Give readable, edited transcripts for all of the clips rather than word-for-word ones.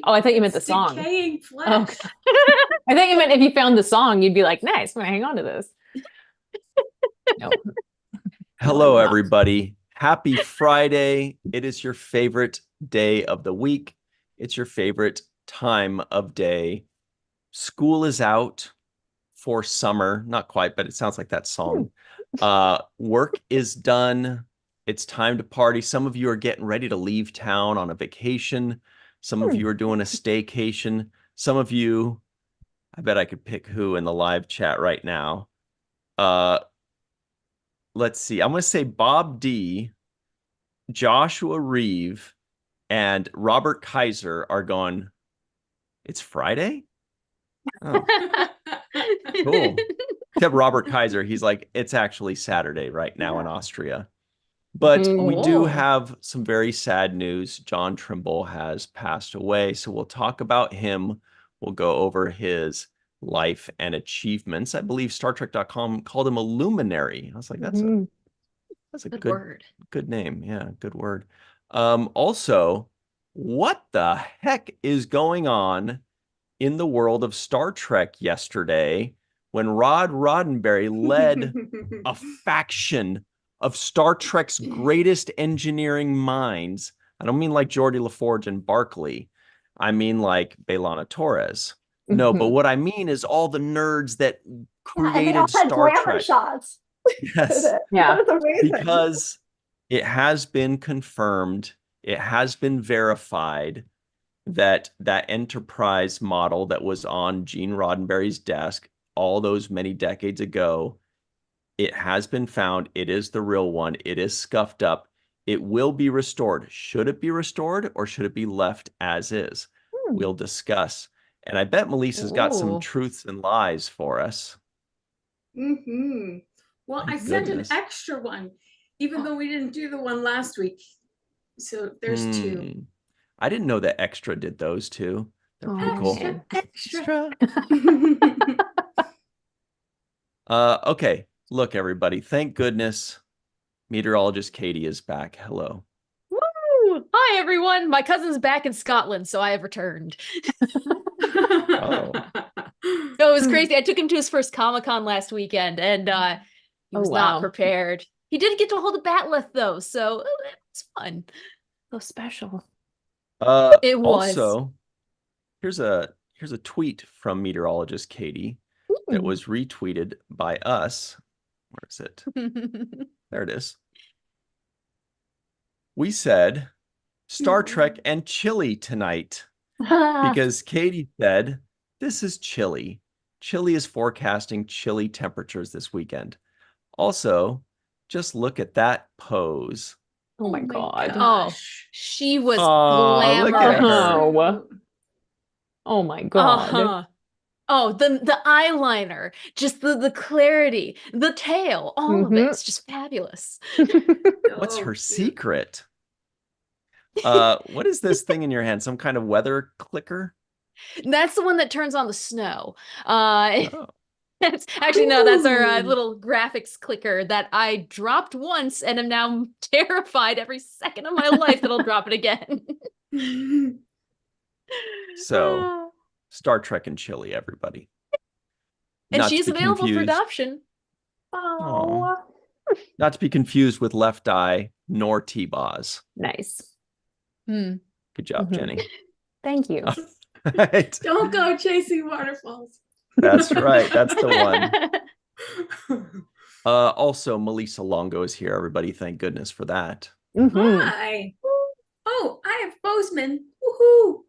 Oh, I thought you meant the song. Decaying flesh. Oh, okay. I thought you meant if you found the song, you'd be like, nice, I'm gonna hang on to this. No. Hello, everybody. Happy Friday. It is your favorite day of the week. It's your favorite time of day. School is out for summer. Not quite, but it sounds like that song. Work is done. It's time to party. Some of you are getting ready to leave town on a vacation. Some of you are doing a staycation. Some of you, I bet I could pick who in the live chat right now. Let's see. I'm going to say Bob D, Joshua Reeve, and Robert Kaiser are going, it's Friday? Oh, cool. Except Robert Kaiser, he's like, it's actually Saturday right now in Austria. But we do have some very sad news. John Trimble has passed away. So we'll talk about him. We'll go over his life and achievements. I believe StarTrek.com called him a luminary. I was like, that's a good word. Good name. Yeah, good word. Also, what the heck is going on in the world of Star Trek yesterday when Rod Roddenberry led a faction of Star Trek's greatest engineering minds? I don't mean like Geordi LaForge and Barclay. I mean like B'Elanna Torres. No, but what I mean is all the nerds that created Star Trek. Shots. Yes. Yeah. That was amazing. Because it has been confirmed, it has been verified that that enterprise model that was on Gene Roddenberry's desk all those many decades ago, it has been found. It is the real one. It is scuffed up. It will be restored. Should it be restored or should it be left as is? We'll discuss. And I bet Melissa's got some truths and lies for us. Well, I sent an extra one, even though we didn't do the one last week. So there's two. I didn't know that Extra did those two. They're pretty cool. Extra. Okay. Look, everybody. Thank goodness Meteorologist Katie is back. Hello. Woo! Hi, everyone. My cousin's back in Scotland, so I have returned. Oh. So it was crazy. I took him to his first Comic-Con last weekend, and he was not prepared. He did get to hold a batleth, though, so it was fun. So special. It was. Also, here's a tweet from Meteorologist Katie that was retweeted by us. Where is it? There it is. We said Star Trek and chilly tonight because Katie said this is chilly. Chilly is forecasting chilly temperatures this weekend. Also, just look at that pose. Oh my God. Oh, she was glamorous. Look at her. Oh my God. Oh, the eyeliner, just the clarity, the tail, all of it's just fabulous. What's her secret? What is this thing in your hand? Some kind of weather clicker? That's the one that turns on the snow. Actually, no, that's our little graphics clicker that I dropped once and am now terrified every second of my life that I'll drop it again. So, Star Trek and chilly, everybody. And she's available for adoption. Oh. Not to be confused with Left Eye nor T-Boz. Nice. Good job, Jenny. Thank you. Right. Don't go chasing waterfalls. That's right. That's the one. Also, Melissa Longo is here, everybody. Thank goodness for that. Hi. Oh, I have Bozeman. Woohoo.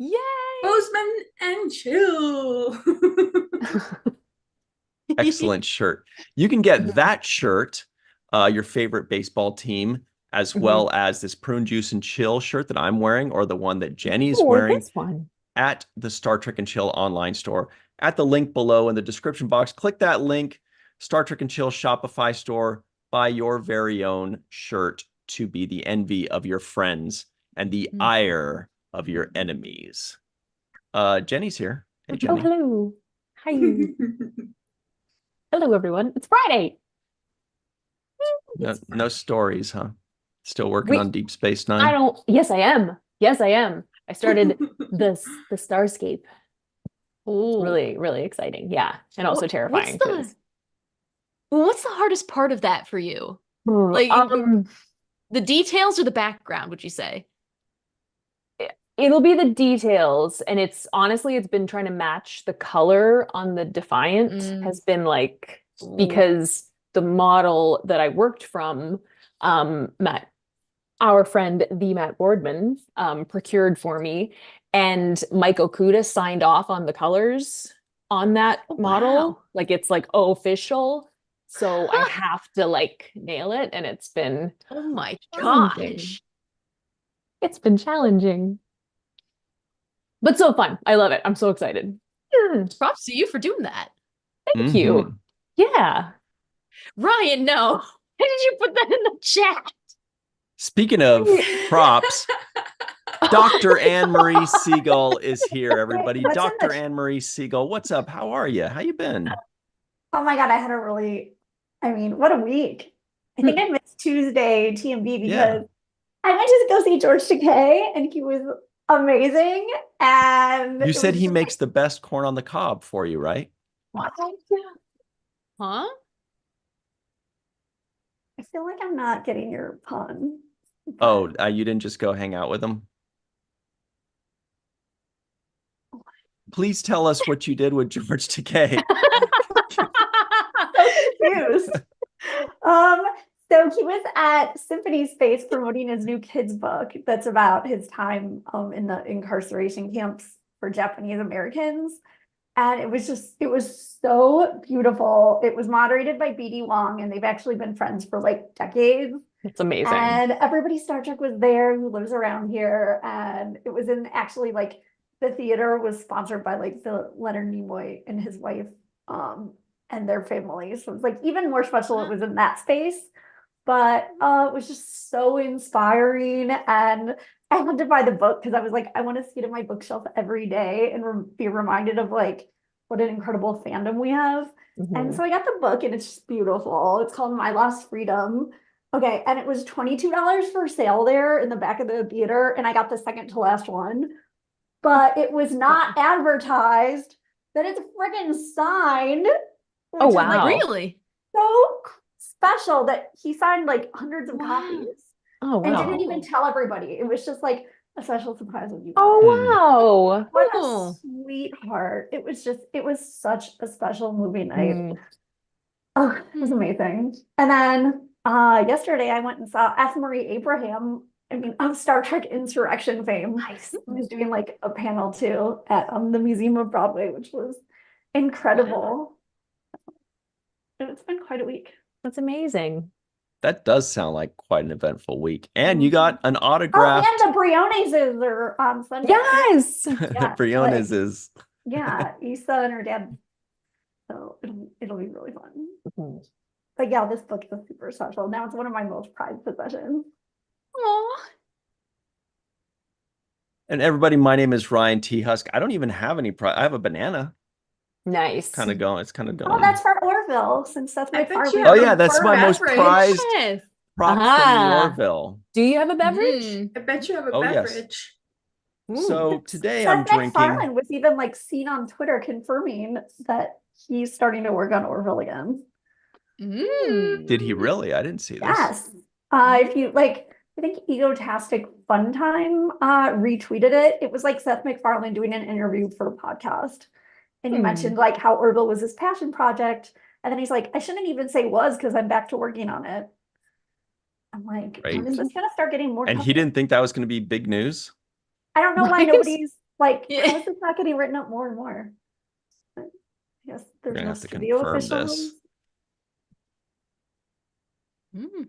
Yay! Bozeman and chill. Excellent shirt. You can get that shirt, your favorite baseball team, as well as this Prune Juice and Chill shirt that I'm wearing, or the one that Jenny's wearing this one. at the Star Trek and Chill online store. At the link below in the description box, click that link, Star Trek and Chill Shopify store, buy your very own shirt to be the envy of your friends and the ire of your enemies. Jenny's here. Hey, Jenny. Oh, hello. Hi. Hello, everyone. It's Friday. No stories, huh? Still working on Deep Space Nine? Yes, I am. Yes, I am. I started the Starscape. Oh, Really, really exciting. Yeah. And also terrifying. What's the hardest part of that for you? Like, The details or the background, would you say? it'll be the details. And it's been trying to match the color on the Defiant has been like, because the model that I worked from, our friend, the Matt Boardman, procured for me. And Mike Okuda signed off on the colors on that model. Wow. Like, it's like official. So I have to like nail it. And it's been Oh my challenging. gosh. It's been challenging. But so fun. I love it. I'm so excited. Props to you for doing that. Thank you. Yeah. Ryan, no. Why did you put that in the chat? Speaking of props, Dr. Anne-Marie Siegel is here, everybody. Dr. Anne-Marie Siegel, what's up? How are you? How you been? Oh my God, I had what a week. I think I missed Tuesday TMB because I went to go see George Takei and he was amazing. And you said he makes the best corn on the cob for you, right? What? Huh? I feel like I'm not getting your pun. Oh, you didn't just go hang out with him? Please tell us what you did with George Takei. Confused. So he was at Symphony Space promoting his new kids book that's about his time in the incarceration camps for Japanese Americans. And it was so beautiful. It was moderated by B.D. Wong, and they've actually been friends for like decades. It's amazing. And everybody Star Trek was there who lives around here. And it was like the theater was sponsored by like the Leonard Nimoy and his wife and their families. So it was like even more special. It was in that space. But it was just so inspiring. And I had to buy the book because I was like, I want to see it in my bookshelf every day and be reminded of like what an incredible fandom we have. And so I got the book and it's just beautiful. It's called My Lost Freedom. Okay. And it was $22 for sale there in the back of the theater. And I got the second to last one. But it was not advertised that it's friggin' signed. Oh, wow. Like, really? So special that he signed like hundreds of copies. Oh, wow. And didn't even tell everybody. It was just like a special surprise when you got it. Oh, wow. What a sweetheart. It was such a special movie night. Oh, it was amazing. And then yesterday I went and saw F. Murray Abraham, of Star Trek Insurrection fame. Nice. He was doing like a panel too at the Museum of Broadway, which was incredible. It's been quite a week. That's amazing. That does sound like quite an eventful week. And you got an autograph. Oh, and the Briones are on Sunday. Yes. The Briones is. Yeah, Issa and her dad. So it'll be really fun. But yeah, this book is super special. Now it's one of my most prized possessions. Aww. And everybody, my name is Ryan T. Husk. I don't even have any I have a banana. Nice. It's kind of going. Oh, that's for Orville, since that's my farm. Oh yeah, that's my most prized Yes. prop from the Orville. Do you have a beverage? I bet you have a Yes. beverage. So today Seth I'm drinking. MacFarlane was even like seen on Twitter confirming that he's starting to work on Orville again. Did he really? I didn't see this. Yes. If you like, I think Egotastic Fun Time retweeted it. It was like Seth MacFarlane doing an interview for a podcast. And he mentioned like how Orville was his passion project. And then he's like, I shouldn't even say was because I'm back to working on it. I'm like, when is this going to start getting more? And he didn't think that was going to be big news? I don't know why nobody's like, how is this not getting written up more and more? I guess there's no studio officials.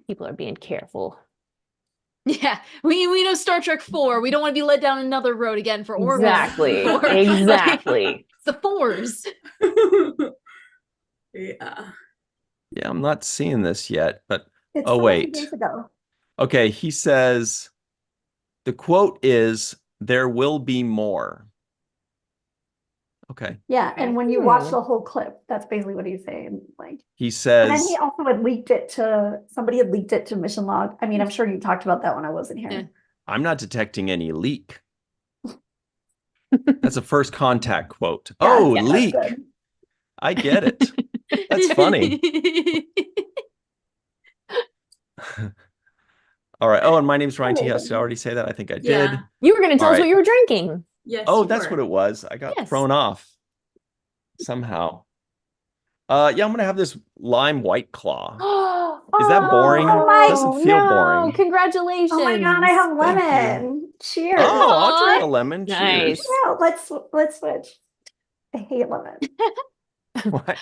People are being careful. Yeah, we know Star Trek 4. We don't want to be led down another road again for Orville. Exactly. Exactly. It's the 4s. Yeah. Yeah, I'm not seeing this yet, but It's oh, wait. days ago. Okay, he says, the quote is, there will be more. Okay. Yeah, and when you watch the whole clip, that's basically what he's saying. Like he says, and then he also had leaked it to somebody had leaked it to Mission Log. I mean, I'm sure you talked about that when I wasn't here. I'm not detecting any leak. That's a first contact quote. Yeah, Oh, yeah, that's leak. good. I get it. That's funny. All right. Oh, and my name's Ryan T. Hess. Did I already say that? I think I did. Yeah. You were going to tell All us what right. you were drinking. Yes. Oh, you that's were. what it was. I got Yes. thrown off somehow. Yeah, I'm gonna have this lime White Claw. Is that boring? Oh, It doesn't feel no. boring. Congratulations. Oh my God, I have Thank you. lemon. Cheers. Oh, I'll drink Aw. a lemon. Nice. Cheers. Yeah, let's switch. I hate lemon. What?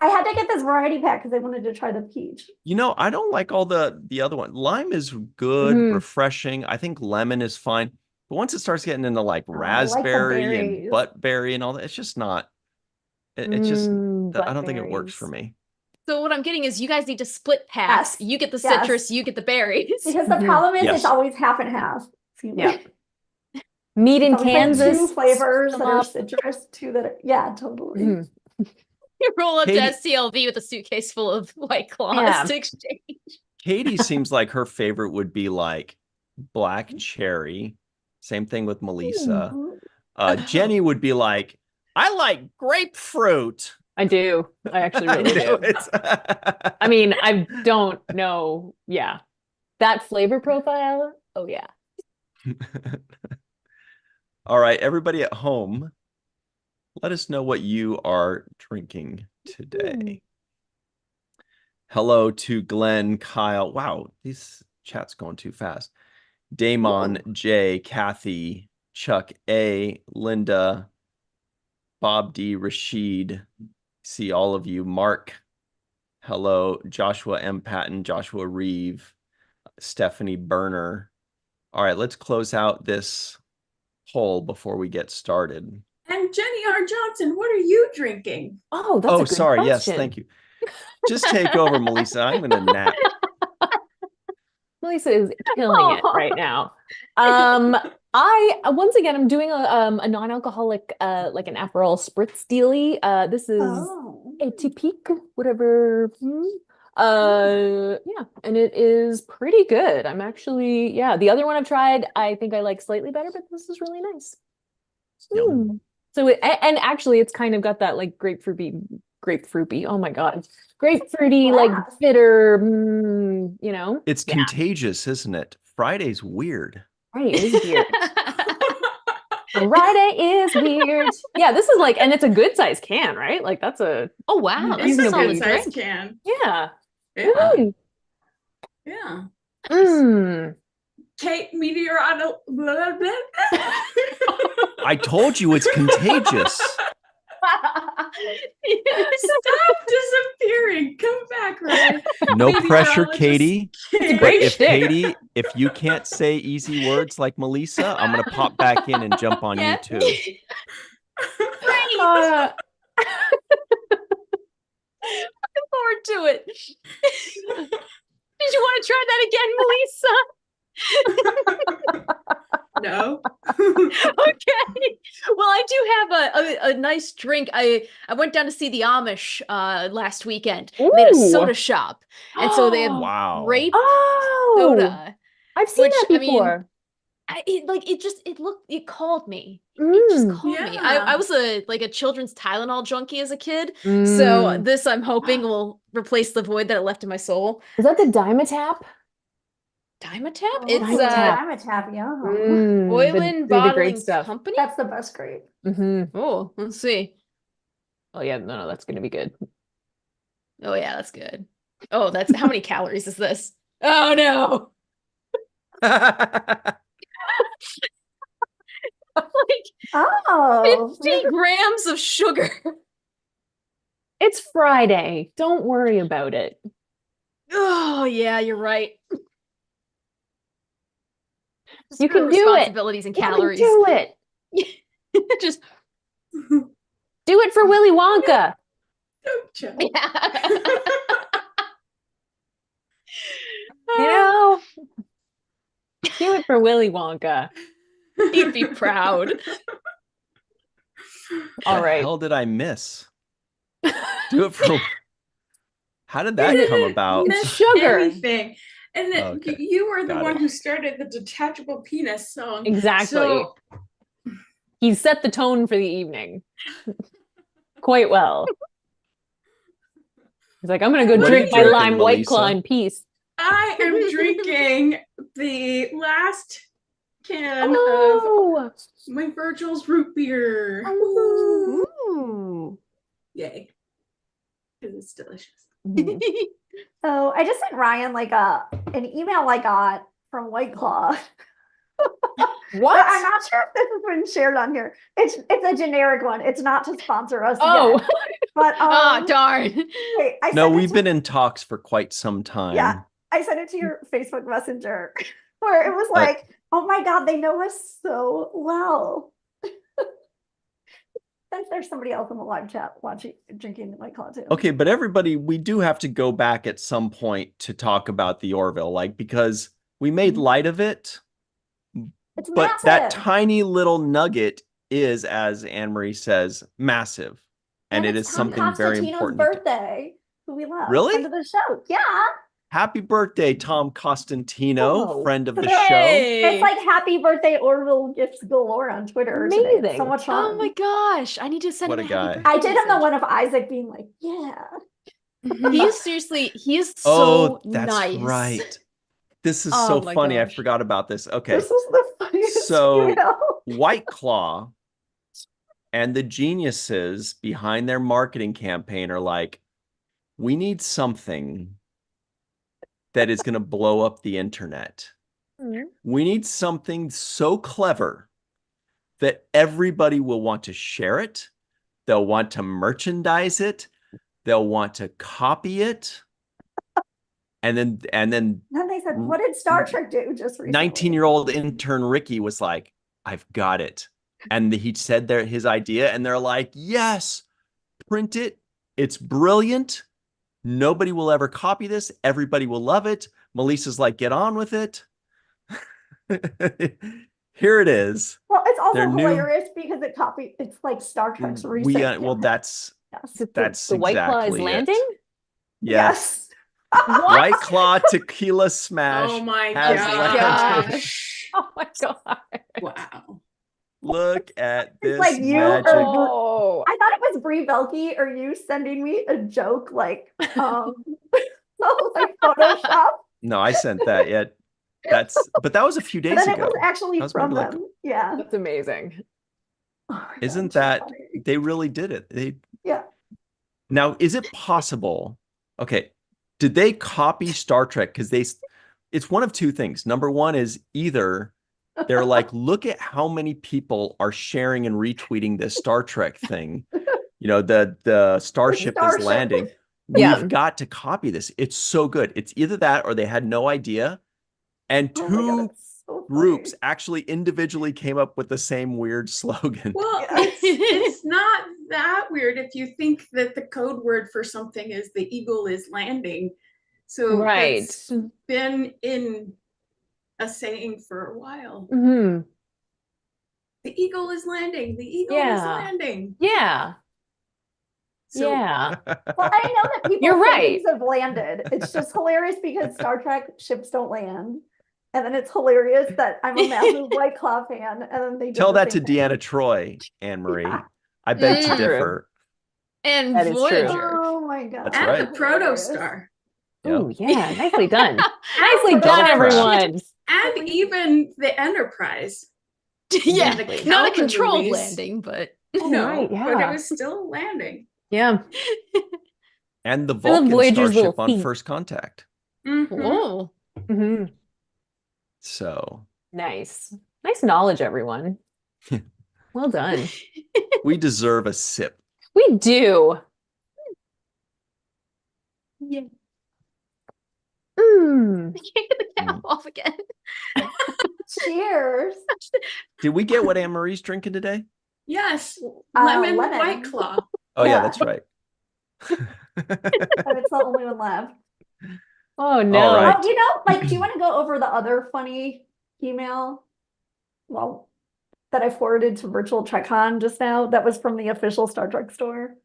I had to get this variety pack because I wanted to try the peach. I don't like all the other one. Lime is good, refreshing. I think lemon is fine. But once it starts getting into like I like the raspberry and berries. buttberry and all that, it's just not. It's just I don't think it works for Buttberries. me. So what I'm getting is you guys need to split packs. Yes. You get the Yes. citrus, you get the berries. Because the problem is Yes. it's always half and half. Yeah. Meat in It's always like Kansas. two flavors Them that are up. citrus, two that are, yeah, totally. Mhm. You roll up Katie- to STLV with a suitcase full of White Claws Yeah. to exchange. Katie seems like her favorite would be like black cherry. Same thing with Melissa. Jenny would be like, I like grapefruit. I do. I actually really do. I mean, I don't know. Yeah. That flavor profile. Oh, yeah. All right, everybody at home, let us know what you are drinking today. Hello to Glenn, Kyle. Wow, these chats going too fast. Damon, Jay, Kathy, Chuck A, Linda, Bob D, Rashid. See all of you. Mark, hello. Joshua M. Patton, Joshua Reeve, Stephanie Berner. All right, let's close out this poll before we get started. And Jenny R. Johnson, what are you drinking? Oh, that's a good sorry. question. Yes, thank you. Just take over, Melissa. I'm gonna nap. Melissa is killing it right now. I once again I'm doing a non-alcoholic like an Aperol spritz dealy. This is a typique, whatever. Yeah, and it is pretty good. I'm actually, yeah, the other one I've tried, I think I like slightly better, but this is really nice. So and actually it's kind of got that like grapefruity, oh my God, grapefruity, like bitter, you know? It's contagious, isn't it? Friday's weird. Right, it is weird. Friday is weird. Yeah, this is like, and it's a good size can, right? Like that's a Oh wow, This is a reasonably good size drink. can. Yeah. Yeah. Mm. Yeah. Mm. Kate, meteorologist. I told you it's contagious. Stop disappearing. Come back, Ryan. No pressure, Meteorologist Katie. Katie. But if shtick. Katie, if you can't say easy words like Melissa, I'm gonna pop back in and jump on you too. Uh, Looking forward to it. Did you want to try that again, Melissa? No. Okay. Well, I do have a nice drink. I went down to see the Amish last weekend. They had a Ooh. soda shop, and so they have Wow. grape Oh, soda. I've seen which, that I mean, before. It called me. It just Mm. called me. Yeah. I was a children's Tylenol junkie as a kid. So Mm. this I'm hoping will replace the void that it left in my soul. Is that the Dimetap? Dimetap? Oh, It's Dimetap. Dimetap, yeah. Boylan the great Bottling stuff. Company. That's the best grape. Oh, let's see. Oh yeah, no, that's gonna be good. Oh yeah, that's good. Oh, that's how many calories is this? Oh no. Like Oh. 50 grams of sugar. It's Friday. Don't worry about it. Oh yeah, you're right. You can do it. Responsibilities and calories. You can do it. Just Do it for Willy Wonka. Don't joke. yeah. You know? Do it for Willy Wonka. He'd be proud. All What right. the hell did I miss? Do it for. How did that come about? It's sugar. Anything. And then Okay. you were the Got one it. who started the detachable penis song. Exactly. So He set the tone for the evening quite well. He's like, I'm gonna go What are drink you my drinking, lime White Claw Melissa? in peace. I am drinking the last can Oh, of my Virgil's root beer. Ooh. Ooh. Yay. Because it's delicious. Mhm. So I just sent Ryan like an email I got from White Claw. What? But I'm not sure if this has been shared on here. It's a generic one. It's not to sponsor us Oh, yet. But Oh, darn. wait, I No, sent it we've to- been in talks for quite some time. Yeah, I sent it to your Facebook Messenger where it was like, oh my God, they know us so well. Since there's somebody else in the live chat watching, drinking White Claw too. Okay, but everybody, we do have to go back at some point to talk about the Orville, like, because we made light of it, It's but massive. that tiny little nugget is, as Anne-Marie says, massive. And it it's is Tom something very Constantino's important. birthday, who we love. Really? Friend of the show. Yeah. Happy birthday, Tom Costantino, Oh, friend of the show. Hey. It's like happy birthday Orville gifts galore on Twitter. Today. It's so Amazing. much fun. Oh my gosh. I need to send What him a guy. happy birthday I did have the message. one of Isaac being like, yeah. He is seriously, he is Oh, so that's nice. right. This is Oh so my funny. I gosh. forgot about this. Okay. This was the funniest So- email. White Claw and the geniuses behind their marketing campaign are like, we need something that is going to blow up the internet. We need something so clever that everybody will want to share it. They'll want to merchandise it. They'll want to copy it. And then Then they said, what did Star Trek do just recently? 19-year-old intern Ricky was like, I've got it. And he said his idea, and they're like, yes, print it. It's brilliant. Nobody will ever copy this. Everybody will love it. Melissa's like, get on with it. Here it is. Well, it's also They're new- hilarious because it's like Star Trek's recent. Well, that's yes. the White Claw is exactly it. landing? Yes. What? White Claw tequila smash. Oh my has landed. gosh. Oh my god. Wow. Look at this like you magic. or- Oh. I thought it was Brie Velke or you sending me a joke like like Photoshop. No, I sent that yet. But that was a few days But then ago. it was actually That was from maybe like- them. Yeah. That's amazing. Oh my God, Isn't it's so that funny. they really did it? Yeah. Now, is it possible? Okay, did they copy Star Trek? Because it's one of two things. Number one is either they're like, look at how many people are sharing and retweeting this Star Trek thing. You know, the starship is landing. Yeah. We've got to copy this. It's so good. It's either that or they had no idea. And Oh my God, two it's so funny. groups actually individually came up with the same weird slogan. Well, Yeah. it's not that weird if you think that the code word for something is the eagle is landing. So Right. it's been in a saying for a while. Hmm. The eagle is landing. The eagle is Yeah. landing. Yeah. So Yeah. Well, I know that people You're say right. things have landed. It's just hilarious because Star Trek ships don't land. And then it's hilarious that I'm a massive White Claw fan. And then they did Tell the that to same thing. Deanna Troy, Anne-Marie. Yeah. I beg to True. differ. And That is true. Voyager. Oh my God. That's and right. the protostar. Oh, yeah. Nicely done. Nicely Nicely done, done. everyone. And even the Enterprise. Yeah, the not a Kelvin controlled movies. landing, but Oh, No, right, but yeah. it was still landing. Yeah. And the love Vulcan Voyager's little starship on feet. First Contact. Mhm. whoa. Hmm. So Nice. Nice knowledge, everyone. Well done. we deserve a sip. We do. Yeah. Mm. I can't get the cap off again. Cheers. Did we get what Anne-Marie's drinking today? Yes, lemon lemon. White Claw. Oh, yeah, Yeah. that's right. But it's the only one left. Oh, no. All right. Oh, do you want to go over the other funny email? Well, that I forwarded to Virtual TrekCon just now. That was from the official Star Trek store.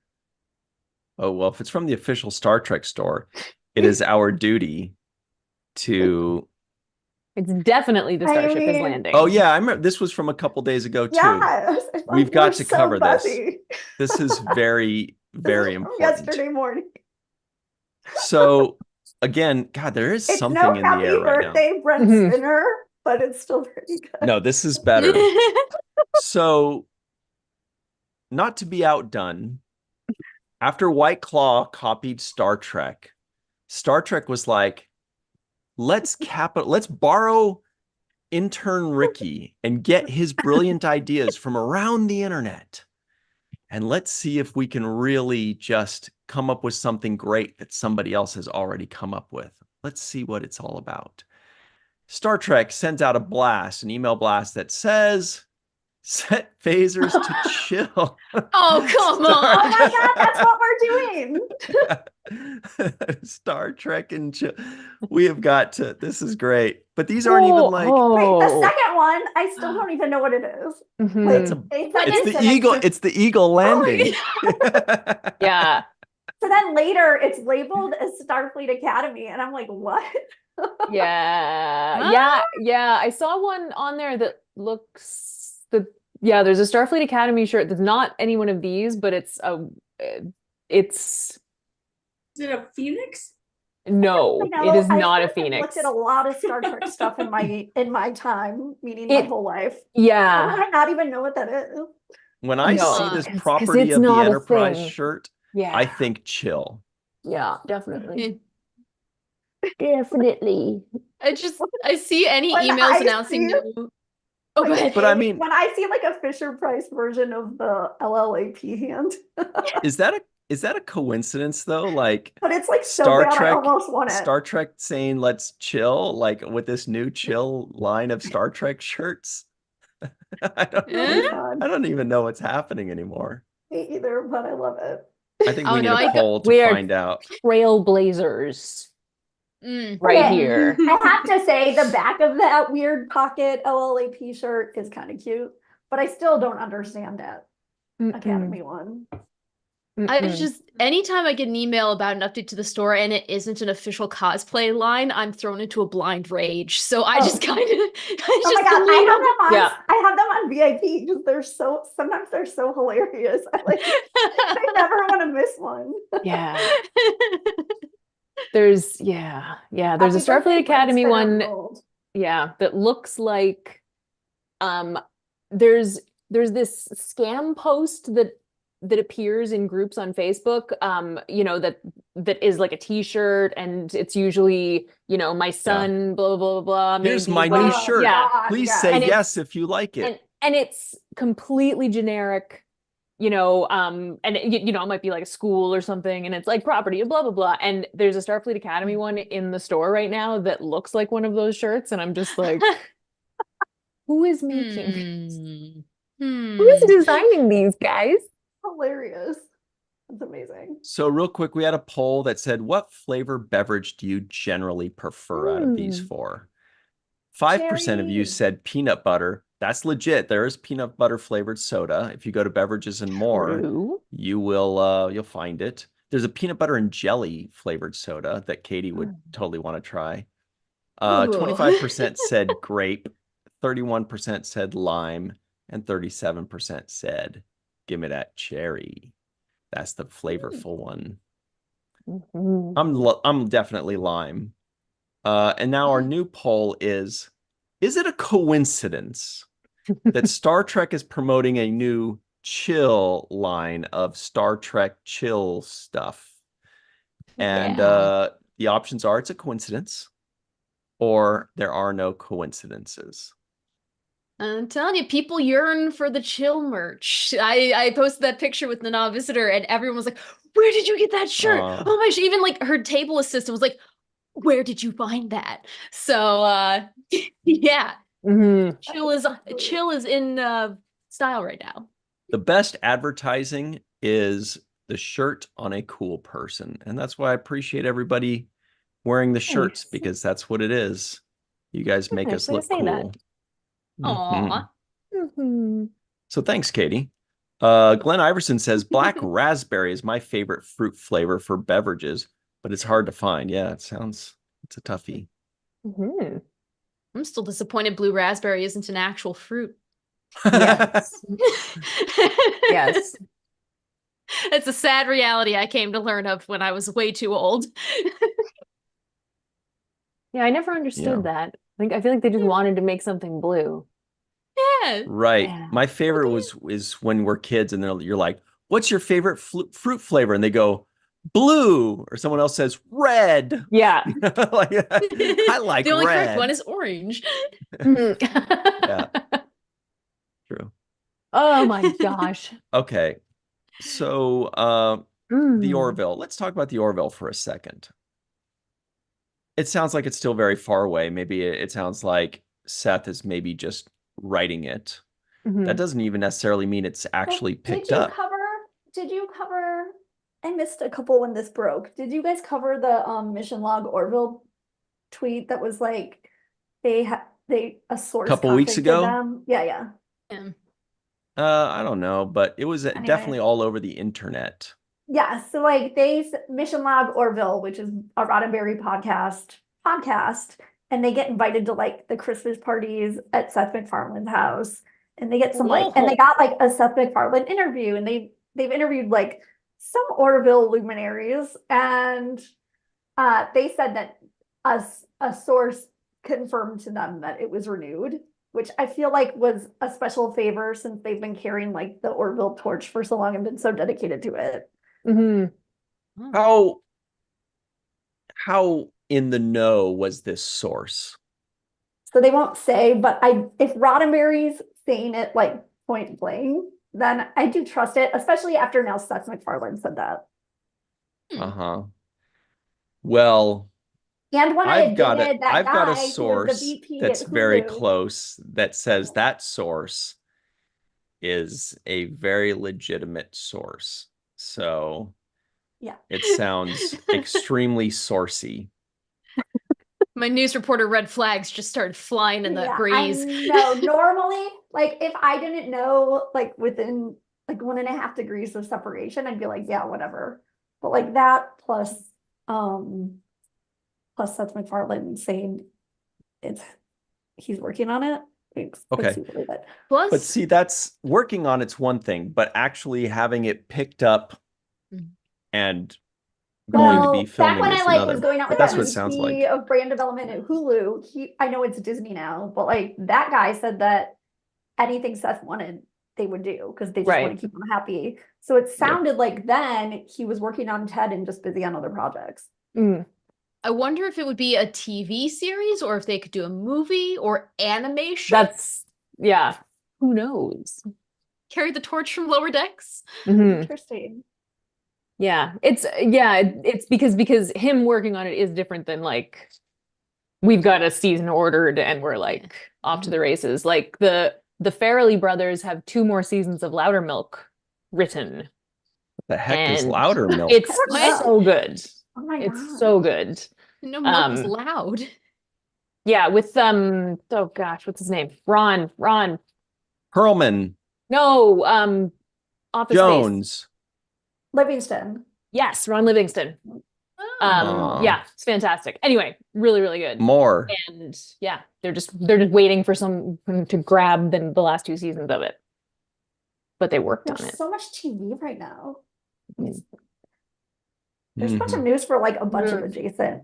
Oh, well, if it's from the official Star Trek store, it is our duty to It's definitely the Starship is mean- landing. Oh yeah, I remember this was from a couple days ago too. Yeah, We've like, got we're to so cover this. buzzy. This is very, This very is from important. yesterday morning. So again, God, there is It's something no in the happy air right now. birthday, Brent Mhm. Spinner, but it's still pretty good. No, this is better. So, not to be outdone, after White Claw copied Star Trek was like, let's borrow intern Ricky and get his brilliant ideas from around the internet. And let's see if we can really just come up with something great that somebody else has already come up with. Let's see what it's all about. Star Trek sends out an email blast that says, set phasers to chill. Oh, come Oh on. my God, that's what we're doing. Star Trek and chill. We have got to, this is great. But these aren't even like, Wait, the second one, I still don't even know what it is. Mhm. Like, It's a- they said it's it's the an eagle, extra- it's the eagle landing. Yeah. So then later it's labeled as Starfleet Academy, and I'm like, what? Yeah. I saw one on there that looks there's a Starfleet Academy shirt that's not any one of these, but it's Is it a phoenix? no, I know, it is I not feel a like I've phoenix. looked at a lot of Star Trek stuff in my time, meaning my It- whole life. How Yeah. do I not even know what that is? When I No, see this 'cause property it's of the not a Enterprise thing. shirt, Yeah. I think chill. Yeah, definitely. Definitely. I see any When emails I announcing see- new. Oh, go Like, ahead. But I mean, when I see like a Fisher Price version of the LLAP hand, is that a coincidence though? Like but it's like so Star bad, I Trek, almost want it. Star Trek saying let's chill, like with this new chill line of Star Trek shirts. I Really Eh? don't even know what's happening anymore. Me either, but I love it. I think Oh, we need no, a poll to We are- find out. Trailblazers Mm. right Okay. here. I have to say the back of that weird pocket LLAP shirt is kind of cute, but I still don't understand that Academy one. I just anytime I get an email about an update to the store and it isn't an official cosplay line, I'm thrown into a blind rage. So I just kind of Oh my God, delete them. I have them on VIP because sometimes they're so hilarious. I never want to miss one. Yeah. There's a Happy Starfleet birthday, Academy Brent Spinner one. Gold. Yeah, that looks like there's this scam post that appears in groups on Facebook, that is like a t-shirt, and it's usually, my son, blah, blah, blah, blah. Here's maybe my new like- shirt. Yeah. Please yeah. say And yes if you like it. And it's completely generic, and it might be like a school or something, and it's like property, blah, blah, blah. And there's a Starfleet Academy one in the store right now that looks like one of those shirts, and I'm just like, who is making these? Who is designing these, guys? Hilarious. That's amazing. So real quick, we had a poll that said, what flavor beverage do you generally prefer out of these four? 5% of you Cherry. said peanut butter. That's legit. There is peanut butter flavored soda. If you go to Beverages and More, True. you'll find it. There's a peanut butter and jelly flavored soda that Katie would totally want to try. 25% said grape, 31% said lime, and 37% said, give me that cherry. That's the flavorful one. I'm definitely lime. And now our new poll is it a coincidence that Star Trek is promoting a new chill line of Star Trek chill stuff? And the options are, it's a coincidence, or there are no coincidences. I'm telling you, people yearn for the chill merch. I posted that picture with the Nana visitor, and everyone was like, "Where did you get that shirt?" Aw. Oh my gosh! Even like her table assistant was like, "Where did you find that?" So yeah, chill is in style right now. The best advertising is the shirt on a cool person, and that's why I appreciate everybody wearing the shirts, Nice. because that's what it is. You guys make Nice us way to look say that. cool. Aw. So thanks, Katie. Glenn Iverson says black raspberry is my favorite fruit flavor for beverages, but it's hard to find. Yeah, it's a toughie. I'm still disappointed blue raspberry isn't an actual fruit. Yes. Yes. It's a sad reality I came to learn of when I was way too old. Yeah, I never understood that. I feel like they just wanted to make something blue. Yeah. Right. Yeah. My favorite is when we're kids and you're like, what's your favorite fruit flavor? And they go, blue. Or someone else says red. Yeah. Like, I like The only correct red. one is orange. Yeah. True. Oh my gosh. Okay. So the Mm. Orville. Let's talk about the Orville for a second. It sounds like it's still very far away. Maybe it sounds like Seth is maybe just writing it. Mhm. That doesn't even necessarily mean it's actually picked up. Did you cover, I missed a couple when this broke. Did you guys cover the mission log Orville tweet that was like a source Couple weeks contacted ago? them? Yeah. I don't know, but it was Anyway. definitely all over the internet. Yeah, so like Mission Log Orville, which is a Roddenberry podcast, and they get invited to like the Christmas parties at Seth MacFarlane's house, and they get some and they got like a Seth MacFarlane interview, and they've interviewed like some Orville luminaries, and they said that a source confirmed to them that it was renewed, which I feel like was a special favor since they've been carrying like the Orville torch for so long and been so dedicated to it. Mm-hmm. How in the know was this source? So they won't say, but if Roddenberry's saying it like point blank, then I do trust it, especially after now Seth MacFarlane said that. Uh-huh. Well, and when I've got a the source VP that's at very Hulu, close that says that source is a very legitimate source. So yeah, it sounds extremely sourcey. My news reporter red flags just started flying in the breeze. No, normally, like if I didn't know, like within like 1.5 degrees of separation, I'd be like, yeah, whatever. But like that plus Seth MacFarlane saying he's working on it. Okay. Plus, but see, that's working on it's one thing, but actually having it picked up and going to be filming back when is I another. was going out with That's that what it sounds VP like. of brand development at Hulu. I know it's Disney now, but like that guy said that anything Seth wanted, they would do because they just want to keep him happy. So it sounded like then he was working on Ted and just busy on other projects. I wonder if it would be a TV series or if they could do a movie or animation. Who knows? Carry the torch from Lower Decks. Interesting. Yeah, it's because him working on it is different than like we've got a season ordered and we're like off to the races. Like the Farrelly brothers have 2 more seasons of Loudermilk written. The heck is Loudermilk? It's so good. Oh my God. It's so good. No, milk is loud. Yeah, with oh gosh, what's his name? Ron Perlman. No, Office Jones. Space. Livingston. Yes, Ron Livingston. Yeah, it's fantastic. Anyway, really, really good. More. And yeah, they're just waiting for someone to grab the last 2 seasons of it. But they worked on it. There's so much TV right now. Mm. There's a bunch of news for like a bunch of adjacent.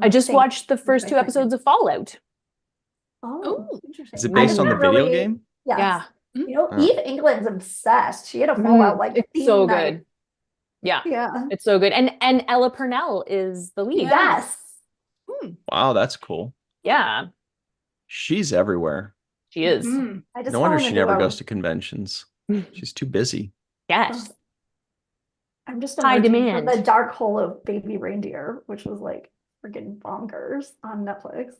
I just watched the first 2 episodes of Fallout. Oh, interesting. Is it based on the video game? Yes. Yeah. You know, Eve England's obsessed. She had a Fallout like it's so night. good. Yeah. Yeah. It's so good. And Ella Purnell is the lead. Yes. Wow, that's cool. Yeah. She's everywhere. She is. No wonder she never goes to conventions. She's too busy. Yes. I'm just high demand. The dark hole of Baby Reindeer, which was like freaking bonkers on Netflix.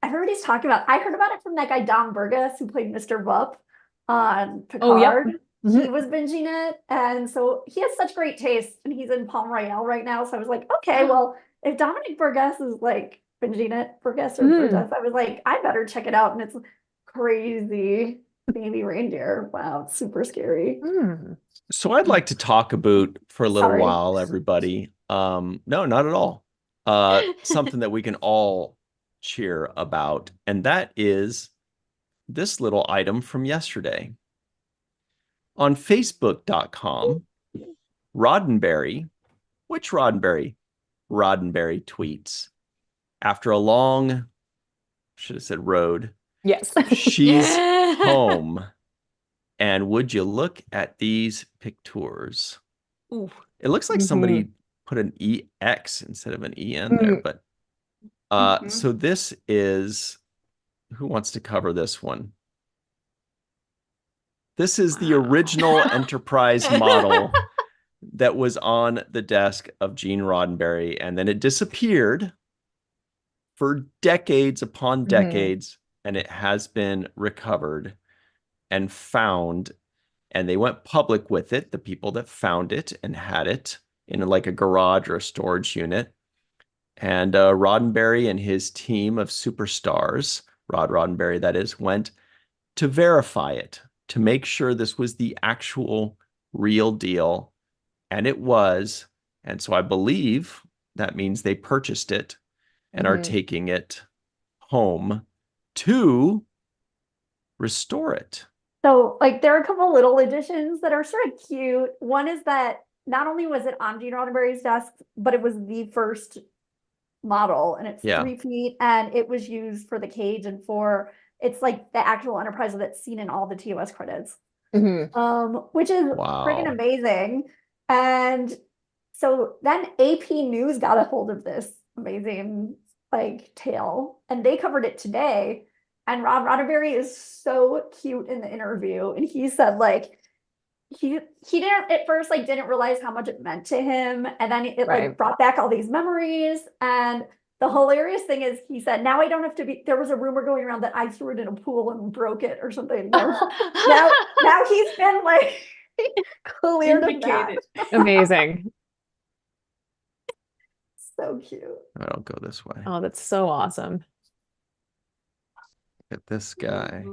Everybody's talking about. I heard about it from that guy Don Burgess who played Mr. Vup on Picard. Oh, yep. He was binging it, and so he has such great taste, and he's in Palm Royale right now. So I was like, okay, well, if Dominic Burgess is like binging it, Burgess, I was like, I better check it out, and it's crazy. Baby Reindeer. Wow, it's super scary. So I'd like to talk about for a little while, everybody. No, not at all. something that we can all cheer about, and that is this little item from yesterday. On Facebook.com, Roddenberry, which Roddenberry? Roddenberry tweets, after a long, should have said road, Yes. she's home. And would you look at these pictures? Ooh. It looks like somebody put an EX instead of an EN there, but so this is, who wants to cover this one? This is the original Enterprise model that was on the desk of Gene Roddenberry, and then it disappeared for decades upon decades, and it has been recovered and found, and they went public with it, the people that found it and had it in like a garage or a storage unit. And Roddenberry and his team of superstars, Rod Roddenberry that is, went to verify it, to make sure this was the actual real deal. And it was. And so I believe that means they purchased it and are taking it home to restore it. So like there are a couple little additions that are sort of cute. One is that not only was it on Gene Roddenberry's desk, but it was the first model, and it's 3 feet, and it was used for the cage and for, it's like the actual Enterprise that's seen in all the TOS credits, which is freaking amazing. And so then AP News got a hold of this amazing like tale, and they covered it today. And Rod Roddenberry is so cute in the interview, and he said like he didn't at first like didn't realize how much it meant to him, and then it like brought back all these memories. And the hilarious thing is, he said, now I don't have to be, there was a rumor going around that I threw it in a pool and broke it or something. now he's been like cleared of that. Amazing. So cute. I don't go this way. Oh, that's so awesome. Look at this guy.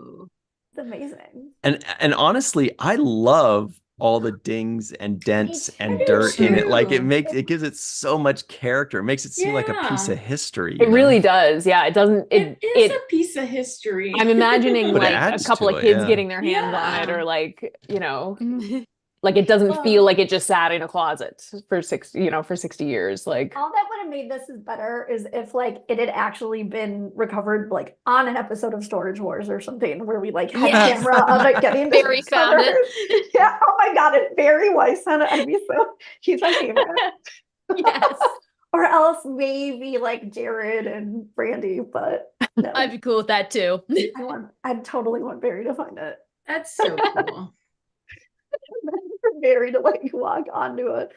It's amazing. And honestly, I love all the dings and dents and dirt in it. Like it gives it so much character. It makes it seem like a piece of history. It really does. Yeah, it doesn't. It is a piece of history. I'm imagining But like a couple of kids getting their hands on it, or like, you know, like it doesn't feel like it just sat in a closet for 60 years. Like all that would have made this is better is if like it had actually been recovered like on an episode of Storage Wars or something, where we like had camera of it getting Barry found it. Yeah. Oh my God, if Barry Weiss found it, I'd be so, he's my favorite. Yes. Or else maybe like Jared and Brandy, but no. I'd be cool with that too. I'd totally want Barry to find it. That's so cool. For Barry to like walk onto a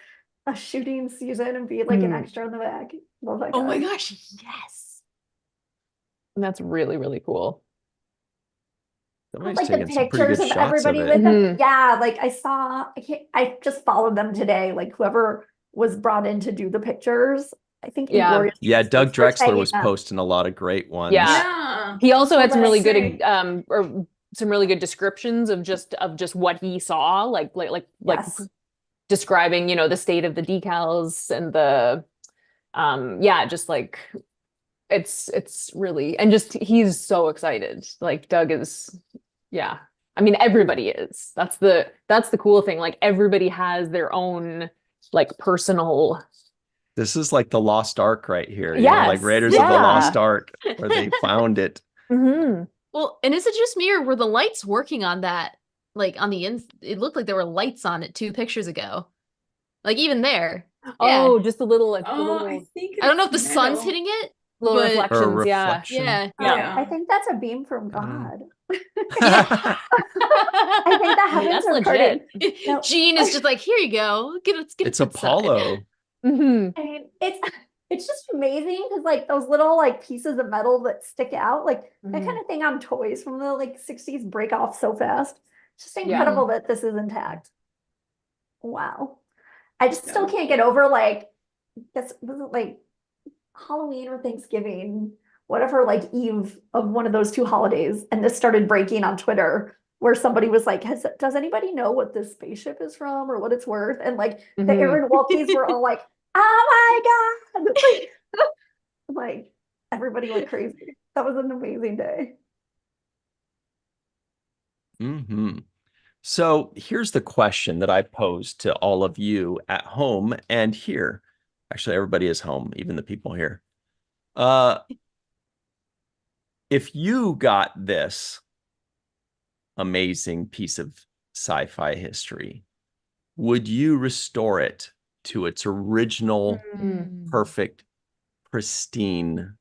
shooting season and be like an extra in the back. Love that guy. Oh my gosh, yes. And that's really, really cool. Somebody's like the taking some pretty pictures good of shots everybody of it. with them. Yeah, like I just followed them today. Like whoever was brought in to do the pictures. I think Doug Drexler was posting a lot of great ones. Yeah. He also had some really good or some really good descriptions of just what he saw, like describing, you know, the state of the decals and the just like it's really, and just he's so excited. Like Doug is, I mean everybody is. That's the cool thing. Like everybody has their own like personal. This is like the Lost Ark right here. You know, like Raiders of the Lost Ark, where they found it. Well, and is it just me, or were the lights working on that? Like on the it looked like there were lights on it 2 pictures ago. Like even there. Oh, just a little like I think I don't know if the sun's hitting it. Little but... reflections, Yeah. I think that's a beam from God. I think the heavens are legit. No. Gene is just like, here you go. It's Apollo. I mean, it's just amazing because like those little like pieces of metal that stick out, like that kind of thing on toys from the like 60s break off so fast. It's just incredible that this is intact. Wow. I just still can't get over like, was it like Halloween or Thanksgiving, whatever, like eve of one of those 2 holidays, and this started breaking on Twitter where somebody was like, does anybody know what this spaceship is from or what it's worth? And like the Aaron Walkies were all like, oh my God. Like everybody went crazy. That was an amazing day. Mm-hmm. So here's the question that I posed to all of you at home and here. Actually, everybody is home, even the people here. If you got this amazing piece of sci-fi history, would you restore it to its original, perfect, pristine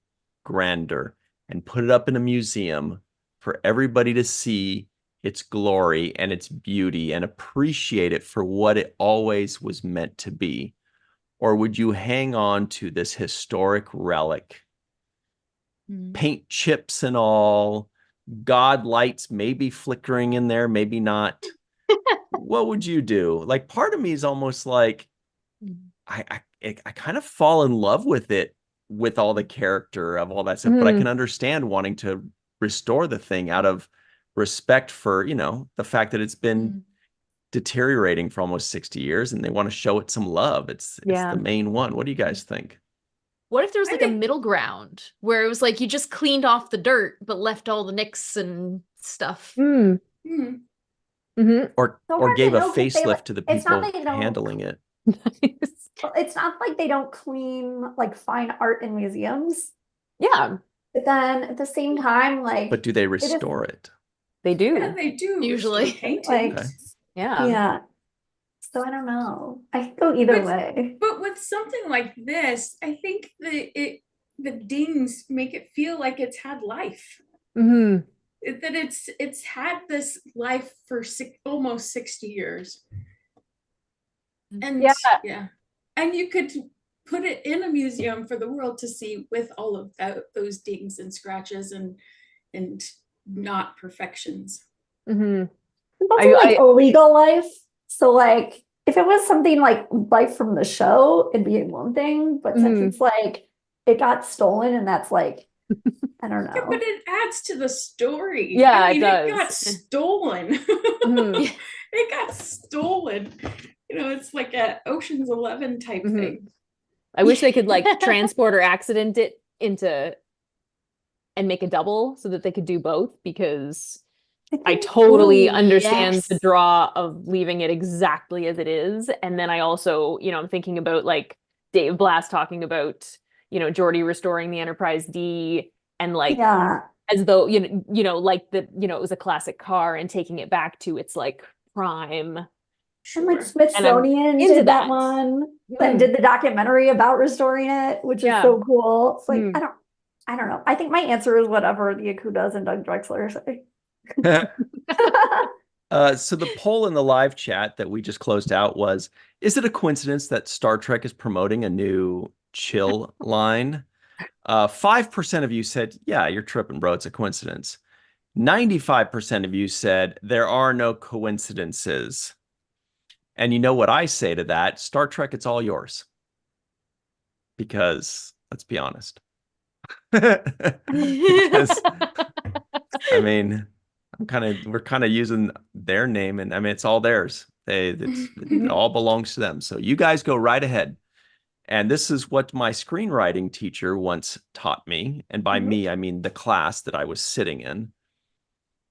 grandeur and put it up in a museum for everybody to see its glory and its beauty and appreciate it for what it always was meant to be? Or would you hang on to this historic relic, paint chips and all, God lights maybe flickering in there, maybe not? What would you do? Like, part of me is almost like, I kind of fall in love with it, with all the character of all that stuff, but I can understand wanting to restore the thing out of respect for, the fact that it's been deteriorating for almost 60 years and they want to show it some love. It's the main one. What do you guys think? What if there was like a middle ground where it was like you just cleaned off the dirt but left all the nicks and stuff? Or gave a facelift to the people handling it. It's not like they don't clean like fine art in museums. Yeah. But then at the same time, like, but do they restore it? They do. Yeah, they do. Usually. Paintings. Like, Yeah. yeah. So I don't know. I could go either way. But with something like this, I think the dings make it feel like it's had life. Mm-hmm. That it's had this life for almost 60 years. And yeah. And you could put it in a museum for the world to see with all of those dings and scratches and not perfections. Mm-hmm. It's like illegal life. So like if it was something like life from the show, it'd be one thing. But since it's like it got stolen and that's like, I don't know. Yeah, but it adds to the story. Yeah, I mean, it does. It got stolen. It got stolen. It's like a Ocean's 11 type thing. I wish they could like transport or accident it into and make a double so that they could do both, because I totally understand the draw of leaving it exactly as it is. And then I also, I'm thinking about like Dave Blass talking about, Geordi restoring the Enterprise D and like as though, like it was a classic car and taking it back to its like prime. And like Smithsonian did that one, and did the documentary about restoring it, which is so cool. It's like I don't know. I think my answer is whatever the Akudas and Doug Drexler say. So the poll in the live chat that we just closed out was, is it a coincidence that Star Trek is promoting a new chill line? 5% of you said, yeah, you're tripping, bro. It's a coincidence. 95% of you said there are no coincidences. And you know what I say to that? Star Trek, it's all yours. Because let's be honest. Because, I mean, we're kind of using their name, and I mean, it's all theirs. It all belongs to them. So you guys go right ahead. And this is what my screenwriting teacher once taught me. And by me, I mean the class that I was sitting in,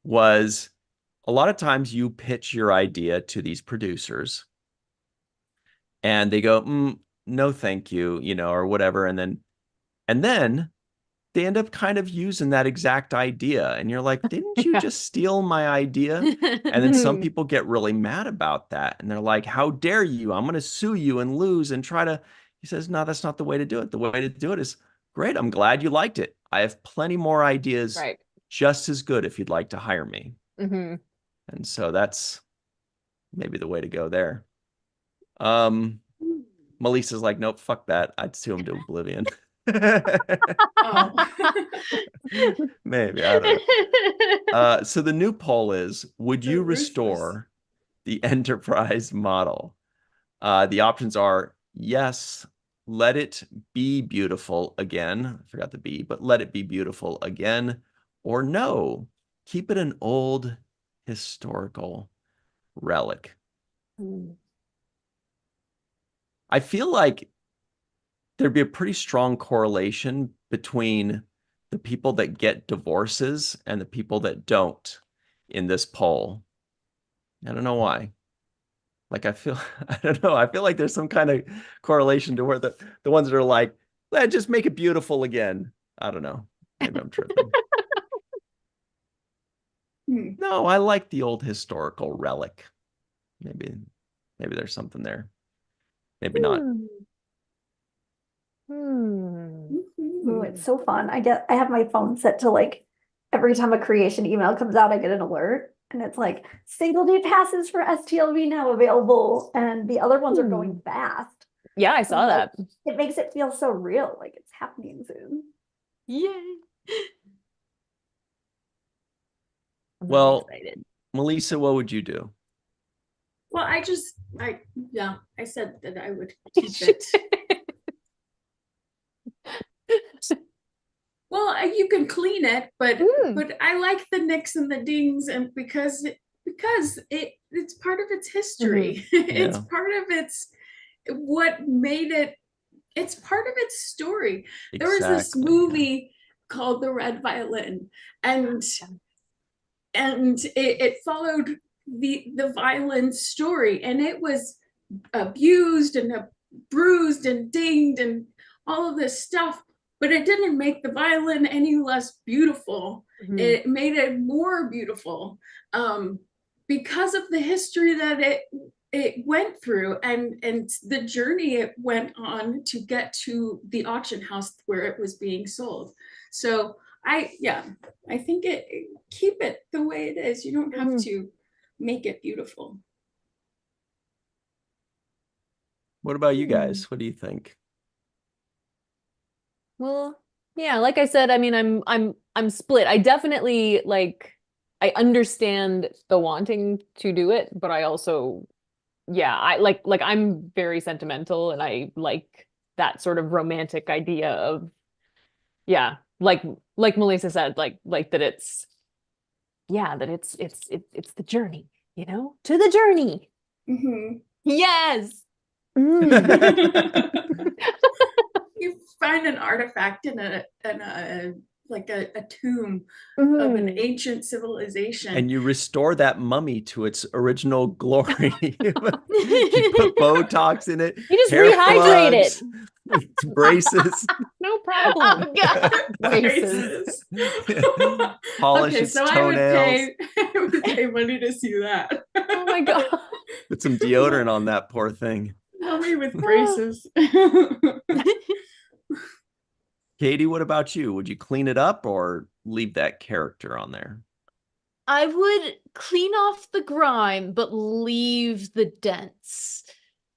was a lot of times you pitch your idea to these producers and they go, no, thank you, or whatever. And then they end up kind of using that exact idea. And you're like, didn't you just steal my idea? And then some people get really mad about that. And they're like, how dare you? I'm going to sue you and lose and try to. He says, no, that's not the way to do it. The way to do it is, great, I'm glad you liked it. I have plenty more ideas just as good if you'd like to hire me. And so that's maybe the way to go there. Melissa's like, nope, fuck that. I'd sue him to oblivion. Maybe, I don't know. So the new poll is, would you restore the Enterprise model? The options are yes, let it be beautiful again. I forgot the B, but let it be beautiful again. Or no, keep it an old historical relic. I feel like there'd be a pretty strong correlation between the people that get divorces and the people that don't in this poll. I don't know why. Like, I don't know. I feel like there's some kind of correlation to where the ones that are like, just make it beautiful again. I don't know. Maybe I'm tripping. No, I like the old historical relic. Maybe there's something there. Maybe not. Ooh, it's so fun. I have my phone set to like every time a creation email comes out, I get an alert. And it's like single day passes for STLV now available. And the other ones are going fast. Yeah, I saw that. It makes it feel so real, like it's happening soon. Yay. I'm Well, excited. Melissa, what would you do? Well, I said that I would keep it. Well, you can clean it, but I like the nicks and the dings, and because it's part of its history. It's part of what made it. It's part of its story. Exactly. There was this movie called The Red Violin, and it followed the violin story, and it was abused and bruised and dinged and all of this stuff, but it didn't make the violin any less beautiful. It made it more beautiful because of the history that it went through and the journey it went on to get to the auction house where it was being sold. So I think keep it the way it is. You don't have to make it beautiful. What about you guys? What do you think? Well, yeah, like I said, I mean, I'm split. I definitely I understand the wanting to do it, but I also, I like I'm very sentimental, and I like that sort of romantic idea of, like Melissa said, like that it's the journey, to the journey. Yes. You find an artifact in a tomb of an ancient civilization, and you restore that mummy to its original glory. You put Botox in it. You just rehydrate it. Braces. No problem. Oh, God. Braces. Polish its toenails. I would pay money to see that. Oh my God. Put some deodorant on that poor thing. Mummy with braces. Katie, what about you? Would you clean it up or leave that character on there? I would clean off the grime, but leave the dents.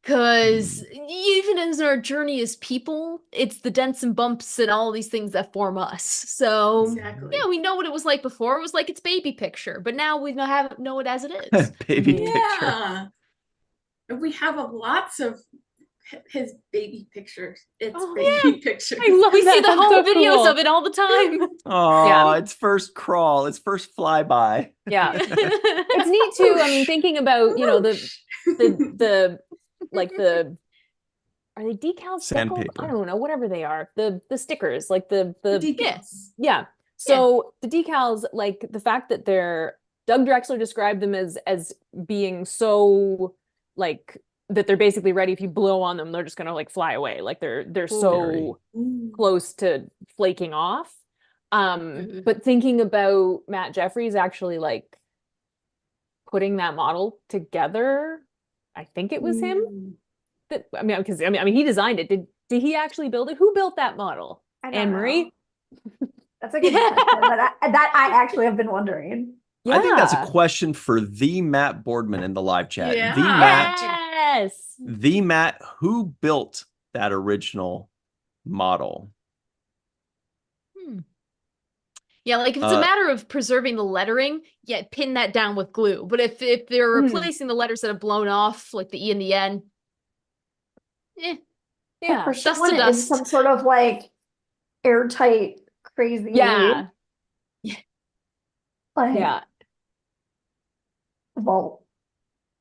Because even as our journey as people, it's the dents and bumps and all these things that form us. So, yeah, we know what it was like before. It was like its baby picture, but now we know it as it is. Baby picture. We have lots of his baby pictures. Baby pictures. I love we see the home so videos cool. of it all the time. Oh, its first crawl, its first flyby. Yeah. It's neat too. I mean, thinking about, the are they decals? Sandpaper. I don't know, whatever they are. The stickers, like the decals. Yeah. So the decals, like the fact that Doug Drexler described them as being so like that they're basically ready. If you blow on them, they're just gonna like fly away. Like they're so close to flaking off. But thinking about Matt Jeffries actually like putting that model together, I think it was him. Because he designed it. Did he actually build it? Who built that model? Anne-Marie? That's a good question. That I actually have been wondering. Yeah. I think that's a question for the Matt Boardman in the live chat. Yeah. The Matt. Yes. The Matt who built that original model. Yeah, like if it's a matter of preserving the lettering, pin that down with glue. But if they're replacing the letters that have blown off, like the E and the N, For dust to someone dust. is some sort of like airtight, crazy. Yeah. Vault.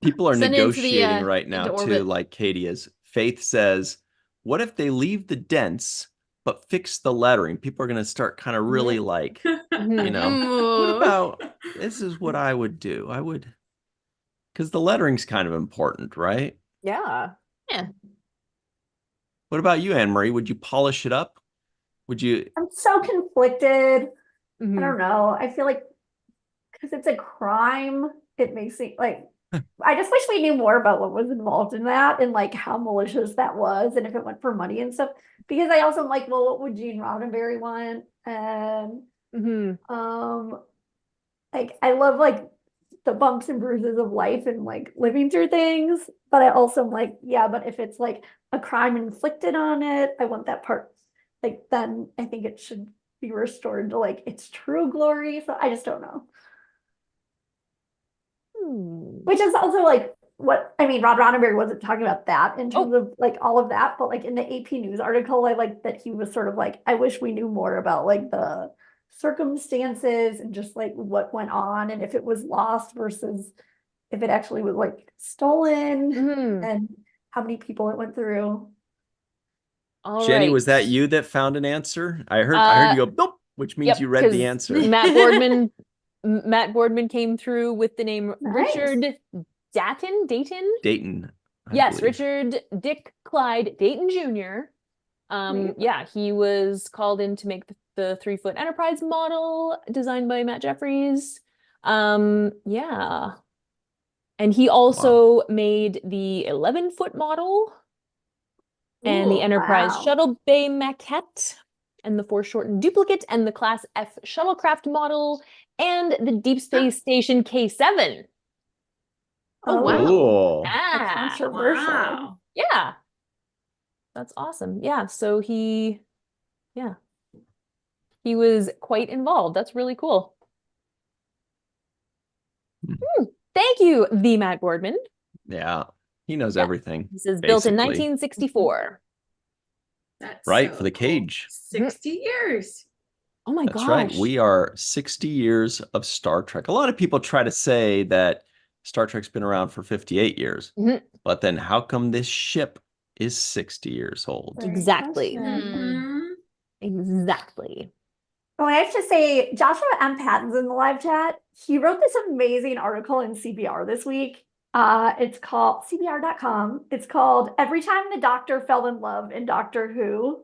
People are Send it into negotiating the, right now into too, orbit. like Katie is. Faith says, what if they leave the dents, but fix the lettering. People are going to start kind of really like, Mhm. you know, what about this is what I would do. I would, because the lettering's kind of important, right? Yeah. Yeah. What about you, Anne Marie? Would you polish it up? Would you? I'm so conflicted. I Mhm. don't know. I feel like because it's a crime, it makes it like I just wish we knew more about what was involved in that and like how malicious that was and if it went for money and stuff. Because I also am like, well, what would Gene Roddenberry want? And Mhm. like I love like the bumps and bruises of life and like living through things, but I also am like, yeah, but if it's like a crime inflicted on it, I want that part. Like then I think it should be restored to like its true glory. So I just don't know. Which is also like what I mean, Rod Roddenberry wasn't talking about that in terms of like all of that, but like in the AP News article, I like that he was sort of like, I wish we knew more about like the circumstances and just like what went on and if it was lost versus if it actually was like stolen Mhm. and how many people it went through. All Jenny, right. was that you that found an answer? I heard you go, nope, which means Yep, you read the 'cause answer. Matt Boardman came through with the name Nice. Richard Dayton. Dayton. I Yes, believe. Richard Dick Clyde Dayton Jr. Amazing. Yeah, he was called in to make the 3-foot Enterprise model designed by Matt Jeffries. Yeah. And he also made the 11-foot model and the Ooh, Enterprise wow. Shuttle Bay maquette and the foreshortened duplicate and the Class F shuttlecraft model and the Deep Space Station K7. Oh, wow. Cool. Ah, Controversial. Wow. yeah. That's awesome. Yeah, so he was quite involved. That's really cool. Thank you, the Matt Boardman. Yeah. He knows Yeah. everything. This is built in basically. 1964. That's Right, so for the cool. cage. 60 years. Oh my That's gosh. right. We are 60 years of Star Trek. A lot of people try to say that Star Trek's been around for 58 years. Mhm. But then how come this ship is 60 years old? Great Exactly. question. Exactly. Oh, I have to say, Joshua M. Patton's in the live chat. He wrote this amazing article in CBR this week. It's called CBR.com. It's called Every Time the Doctor Fell in Love in Doctor Who.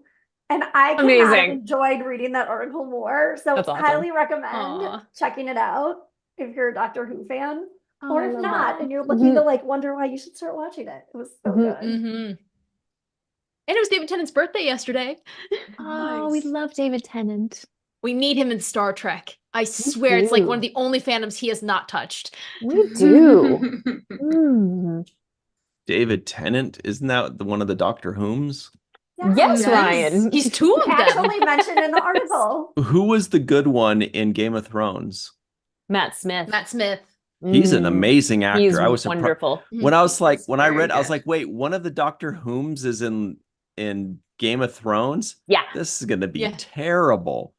And I could not have Amazing. enjoyed reading that article more. So That's awesome. highly recommend Aw. checking it out if you're a Doctor Who fan. Oh, Or I if love not, that. and you're looking to like wonder why you should start watching it. It was so good. Mm-hmm. And it was David Tennant's birthday yesterday. Oh, we Nice. love David Tennant. We need him in Star Trek. I swear it's like one of do. the only fandoms he has not touched. We do. Mm. David Tennant, isn't that one of the Doctor Whom's? Yes, Yes. Ryan. He's two of them. Actually mentioned in the article. Who was the good one in Game of Thrones? Matt Smith. Matt Smith. He's an Mm. amazing actor. He's I was surprised wonderful. when I was like, when I Very read, I was good. like, wait, one of the Doctor Whom's is in Game of Thrones. Yeah. This is gonna be Yeah. terrible.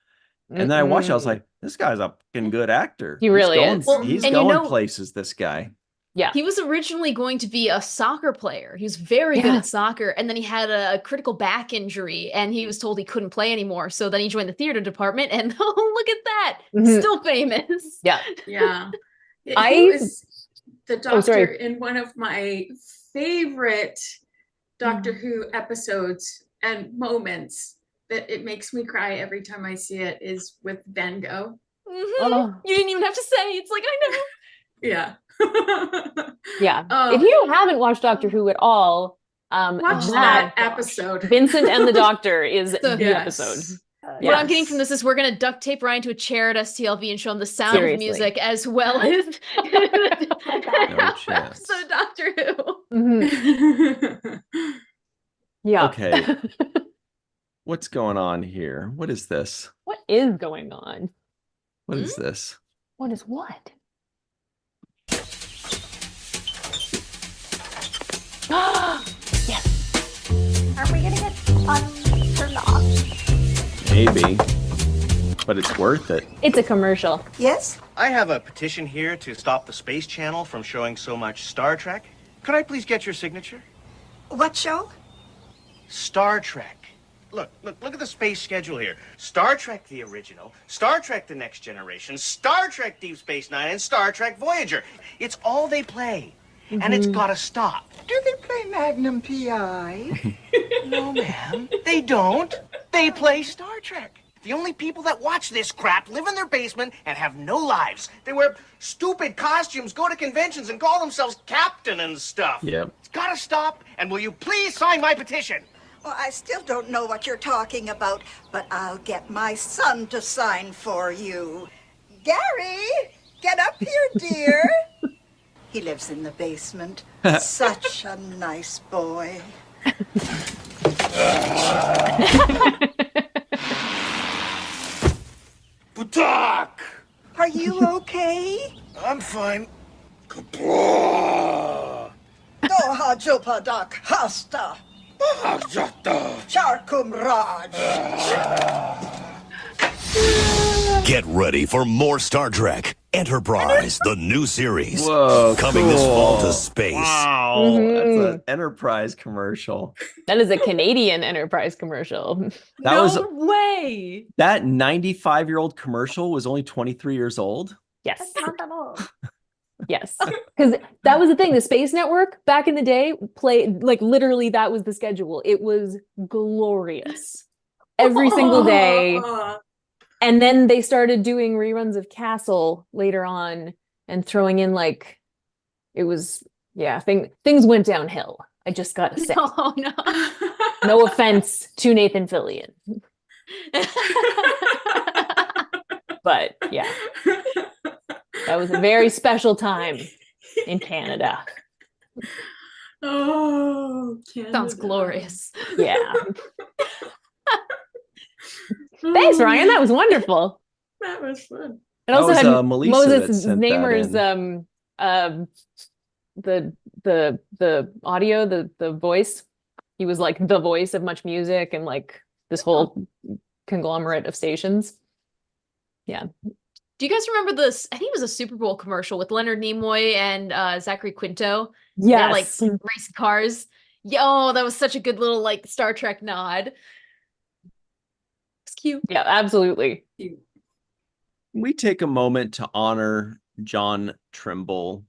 And then I watched it, I was Mm-mm. like, this guy's a fucking good actor. He really going, is. Well, he's and you going know- places, this guy. Yeah. He was originally going to be a soccer player. He was very good Yeah. at soccer. And then he had a critical back injury and he was told he couldn't play anymore. So then he joined the theater department and oh, look at that. Mhm. Still famous. Yeah. Yeah. He I- was the Oh, sorry. doctor in one of my favorite Doctor Who episodes and moments that it makes me cry every time I see it is with Van Gogh. Mhm. Oh. You didn't even have to say. It's like, I know. Yeah. Yeah. Oh. If you haven't watched Doctor Who at all, Watch that that episode. Vincent and the Doctor is So- the Yes. episode. What I'm getting Yes. from this is we're going to duct tape Ryan to a chair at STLV and show him the sound Seriously. of music as well as No chance. episode of Doctor Who. Mhm. Yeah. Okay. What's going on here? What is this? What is going on? What is this? What is what? Yes. Aren't we gonna get turned off? Maybe. But it's worth it. It's a commercial. Yes? I have a petition here to stop the Space Channel from showing so much Star Trek. Could I please get your signature? What show? Star Trek. Look at the space schedule here. Star Trek the original, Star Trek the Next Generation, Star Trek Deep Space Nine, and Star Trek Voyager. It's all they play. And it's gotta stop. Do they play Magnum P.I.? No, ma'am. They don't. They play Star Trek. The only people that watch this crap live in their basement and have no lives. They wear stupid costumes, go to conventions, and call themselves captain and stuff. Yep. It's gotta stop, and will you please sign my petition? Well, I still don't know what you're talking about, but I'll get my son to sign for you. Gary, get up here, dear. He lives in the basement. Such a nice boy. Butak! Are you okay? I'm fine. Kapla! Doha Jopadak Hasta. Sharkum Raj. Get ready for more Star Trek Enterprise, the new series. Whoa, coming this fall to space. Wow, that's an Enterprise commercial. That is a Canadian Enterprise commercial. That no was way. that 95-year-old commercial was only 23 years old. Yes. That's not that old. Yes. Because that was the thing. The Space Network back in the day played, like, literally that was the schedule. It was glorious every single day. And then they started doing reruns of Castle later on and throwing in, like, it was, yeah, things went downhill. I just gotta say. Oh no. No offense to Nathan Fillion. But yeah, that was a very special time in Canada. Oh, Canada. Sounds glorious. Yeah. Thanks, Ryan. That was wonderful. That was fun. It also was, had Melissa Moses that sent that Namer's the audio, the voice. He was like the voice of Much Music and like this whole conglomerate of stations. Yeah. Do you guys remember this? I think it was a Super Bowl commercial with Leonard Nimoy and Zachary Quinto. Yes. They're, like racing cars. Yo, that was such a good little like Star Trek nod. It's cute. Yeah, absolutely. We take a moment to honor John Trimble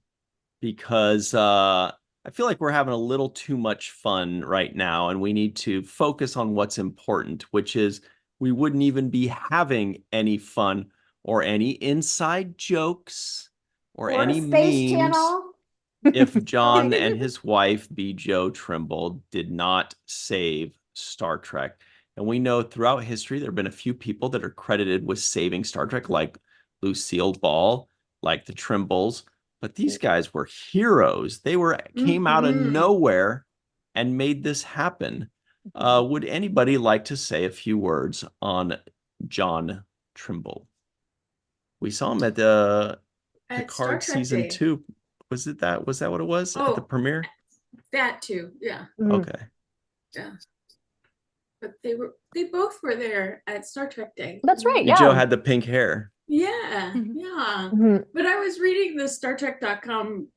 because I feel like we're having a little too much fun right now, and we need to focus on what's important, which is we wouldn't even be having any fun or any inside jokes or any Space memes Channel. if John and his wife, B. Joe Trimble, did not save Star Trek. And we know throughout history, there have been a few people that are credited with saving Star Trek, like Lucille Ball, like the Trimbles. But these guys were heroes. They came out of nowhere and made this happen. Would anybody like to say a few words on John Trimble? We saw him at the Picard season 2. Was that what it was at the premiere? That too, yeah. Okay. Yeah. But they both were there at Star Trek Day. That's right. Yeah. Joe had the pink hair. Yeah, yeah. But I was reading the StarTrek.com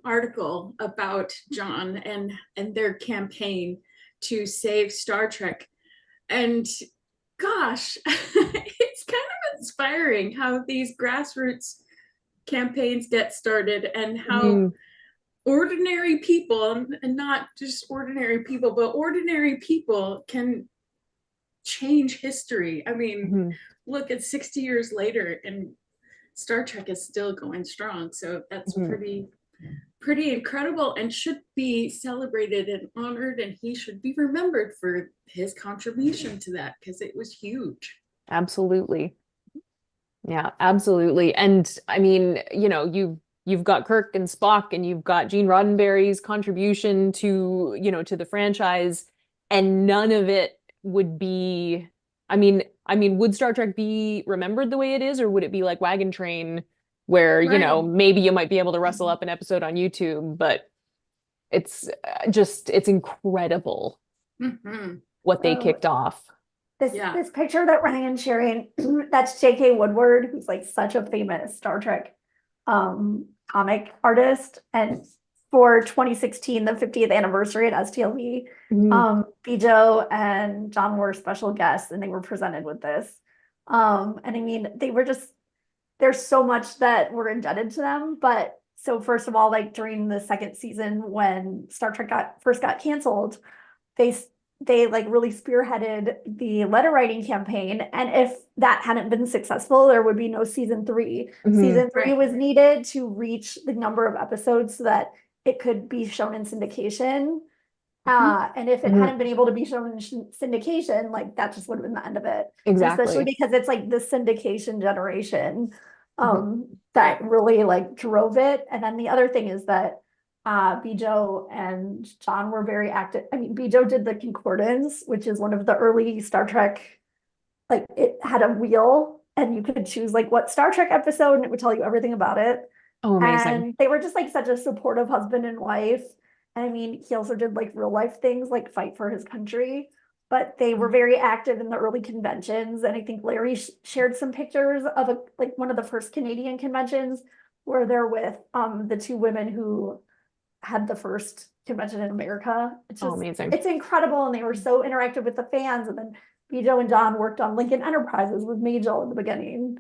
article about John and their campaign to save Star Trek. And gosh, it's kind of inspiring how these grassroots campaigns get started and how ordinary people, and not just ordinary people, but ordinary people can change history. I mean, look at 60 years later and Star Trek is still going strong. So that's pretty incredible and should be celebrated and honored, and he should be remembered for his contribution to that because it was huge. Absolutely. Yeah, absolutely. And I mean, you've got Kirk and Spock, and you've got Gene Roddenberry's contribution to, to the franchise, and none of it would be, I mean, would Star Trek be remembered the way it is, or would it be like Wagon Train, where, maybe you might be able to rustle up an episode on YouTube, but it's incredible what they kicked off. This picture that Ryan's sharing, that's J.K. Woodward, who's like such a famous Star Trek comic artist, and for 2016, the 50th anniversary at STLV. Bijo and John were special guests, and they were presented with this. And I mean, they were just, there's so much that we're indebted to them. But so first of all, like during the second season, when Star Trek first got canceled, they like really spearheaded the letter writing campaign. And if that hadn't been successful, there would be no season 3. Season 3 was needed to reach the number of episodes so that it could be shown in syndication. And if it hadn't been able to be shown in syndication, like that just would have been the end of it. Exactly. Especially because it's like the syndication generation that really like drove it. And then the other thing is that Bijo and John were very active. I mean, Bijo did the Concordance, which is one of the early Star Trek, like it had a wheel and you could choose like what Star Trek episode and it would tell you everything about it. Oh, amazing. And they were just like such a supportive husband and wife. And I mean, he also did like real life things like fight for his country, but they were very active in the early conventions. And I think Larry shared some pictures of like one of the first Canadian conventions where they're with the 2 women who had the first convention in America. It's just, amazing. It's incredible. And they were so interactive with the fans. And then Bijo and John worked on Lincoln Enterprises with Majel in the beginning,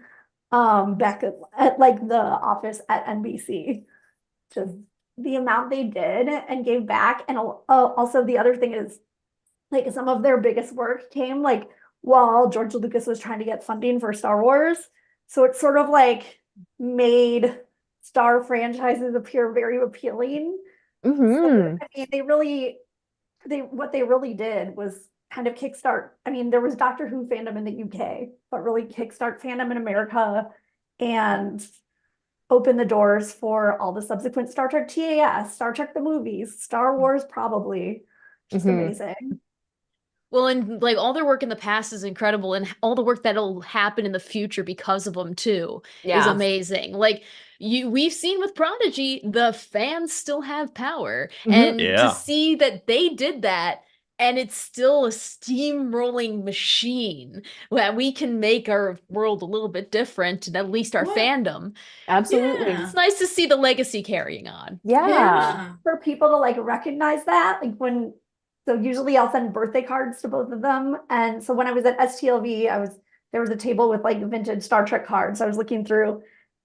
back at like the office at NBC. Just the amount they did and gave back. And also the other thing is like some of their biggest work came like while George Lucas was trying to get funding for Star Wars. So it's sort of like made Star franchises appear very appealing. So, I mean, what they really did was kind of kickstart. I mean, there was Doctor Who fandom in the UK, but really kickstart fandom in America and open the doors for all the subsequent Star Trek TAS, Star Trek the movies, Star Wars probably. Just amazing. Well, and like all their work in the past is incredible, and all the work that'll happen in the future because of them too is amazing. Like we've seen with Prodigy, the fans still have power, and to see that they did that, and it's still a steamrolling machine that we can make our world a little bit different, and at least our fandom. Absolutely, it's nice to see the legacy carrying on. For people to like recognize that, like when. So usually I'll send birthday cards to both of them. And so when I was at STLV, there was a table with like vintage Star Trek cards. I was looking through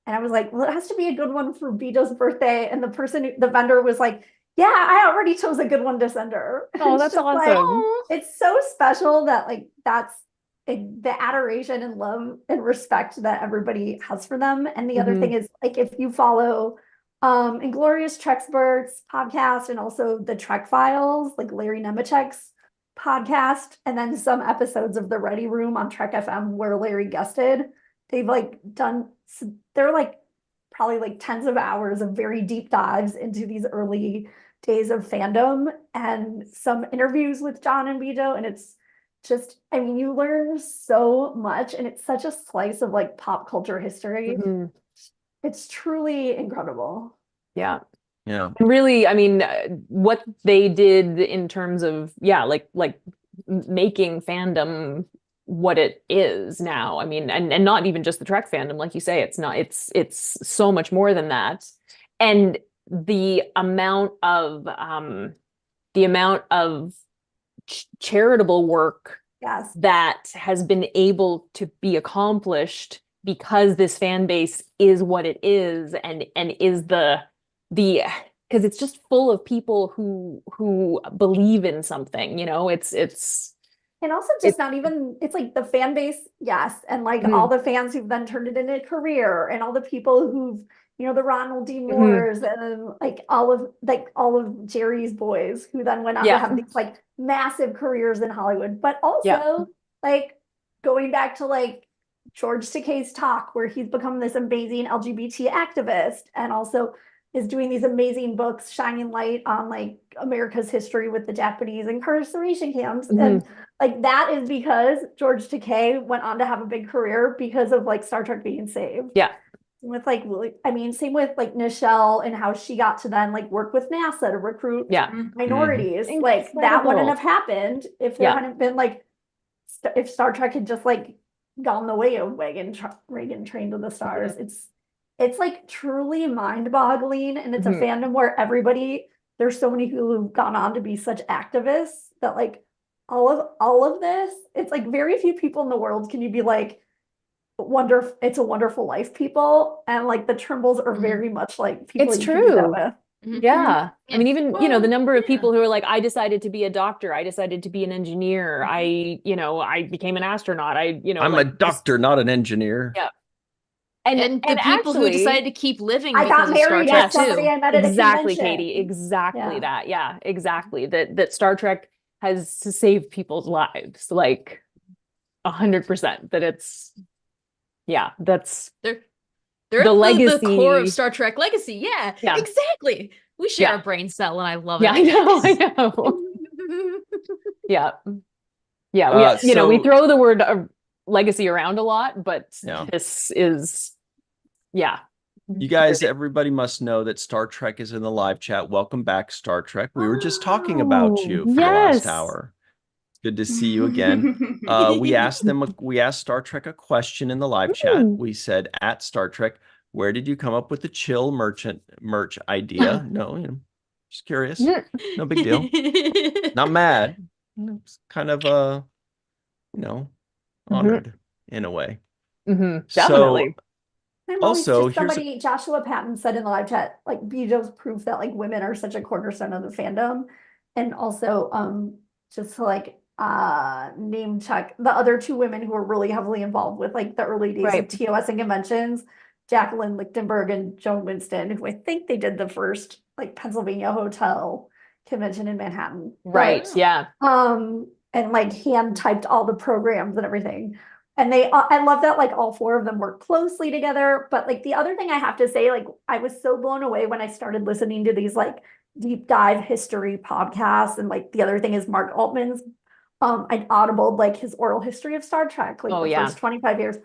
and I was like, well, it has to be a good one for Bijo's birthday. And the vendor was like, yeah, I already chose a good one to send her. Oh, that's awesome. Like, it's so special that like that's the adoration and love and respect that everybody has for them. And the other thing is like, if you follow Inglorious Treksperts podcast and also the Trek Files, like Larry Nemechek's podcast, and then some episodes of the Ready Room on Trek FM where Larry guested. They've like they're like probably like tens of hours of very deep dives into these early days of fandom and some interviews with John and Bijo. And it's just, I mean, you learn so much and it's such a slice of like pop culture history. It's truly incredible. Yeah. Really, I mean, what they did in terms of, like making fandom what it is now. I mean, and not even just the Trek fandom, like you say, it's so much more than that. And the amount of charitable work that has been able to be accomplished because this fan base is what it is and is the because it's just full of people who believe in something, you know. It's and also just not even, it's like the fan base, yes, and like all the fans who've then turned it into a career and all the people who've, you know, the Ronald D. Moores and like all of Jerry's boys who then went on to have these like massive careers in Hollywood, but also like going back to like George Takei's talk where he's become this amazing LGBT activist and also is doing these amazing books shining light on like America's history with the Japanese incarceration camps. And like that is because George Takei went on to have a big career because of like Star Trek being saved. With like, I mean, same with like Nichelle and how she got to then like work with NASA to recruit minorities. Like that wouldn't have happened if there hadn't been like, if Star Trek had just like gone the way of Reagan Train to the Stars. it's like truly mind-boggling, and it's a Mhm. fandom where there's so many who've gone on to be such activists that like all of this, it's like very few people in the world can you be like it's a wonderful life people, and like the Trimbles are very much like people It's you can do that true. with. Yeah. I mean, even, you know, the Well, number of yeah. people who are like, I decided to be a doctor. I decided to be an engineer. I became an astronaut. I'm a doctor, not an engineer. Yeah. And the people who actually, decided to keep living I got because of Star married Trek to somebody too. I met at a exactly, convention. Katie, exactly Yeah. that. Yeah, exactly. That Star Trek has to save people's lives, like 100%. That it's, yeah, that's They're the the core of legacy. Star Trek legacy. Yeah, Yeah. exactly. We share Yeah. a brain cell, and I love Yeah, it. I know. Yeah. Yeah, we So throw the word legacy around a lot, but Yeah. this is, yeah. you guys, everybody must know that Star Trek is in the live chat. Welcome back, Star Trek. We were just talking about Oh, you for the last yes. hour. Good to see you again. We asked Star Trek a question in the live chat. We said, at Star Trek, where did you come up with the chill merch idea? No, just curious. No big deal. Not mad. It's kind of honored in a way. Definitely. So I'm also, always just somebody, Joshua Patton said in the live chat, like Bijo's proof that like women are such a cornerstone of the fandom. And also, just to like name check the other two women who were really heavily involved with like the early days of Right. TOS and conventions, Jacqueline Lichtenberg and Joan Winston, who I think they did the first like Pennsylvania hotel convention in Manhattan. Right. Yeah. And like hand typed all the programs and everything. And I love that like all four of them work closely together. But like the other thing I have to say, like I was so blown away when I started listening to these like deep dive history podcasts. And like the other thing is Mark Altman's, I audibled like his oral history of Star Trek, like the first 25 years.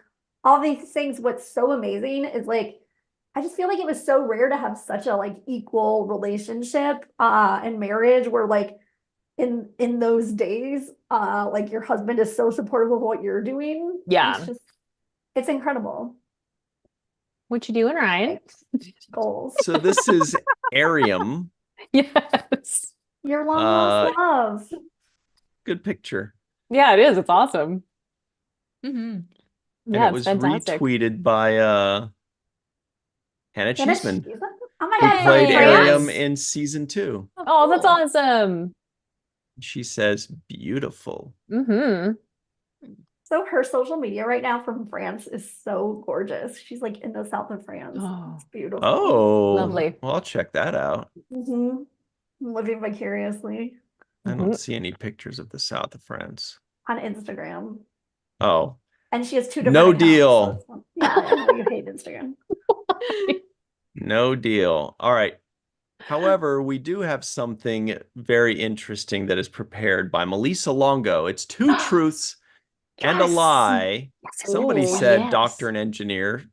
All these things, what's so amazing is like, I just feel like it was so rare to have such a like equal relationship and marriage where like in those days, like your husband is so supportive of what you're doing. Yeah. It's incredible. What you doing, Ryan? Goals. So this is Arium. Yes. Your long lost love. Good picture. Yeah, it is. It's awesome. And Yeah, it was it's fantastic. retweeted by Hannah Cheeseman, Oh my who God, played France? Arium in season 2. Oh, that's awesome. She says, beautiful. So her social media right now from France is so gorgeous. She's like in the south of France. Oh. It's beautiful. Oh, Lovely. Well, I'll check that out. I'm living vicariously I don't see any pictures of the south of France. on Instagram. Oh, And she has 2 different no accounts, deal. so yeah, I know you hate Instagram. No deal. All right. However, we do have something very interesting that is prepared by Melissa Longo. It's 2 truths and a lie. Somebody said doctor and engineer,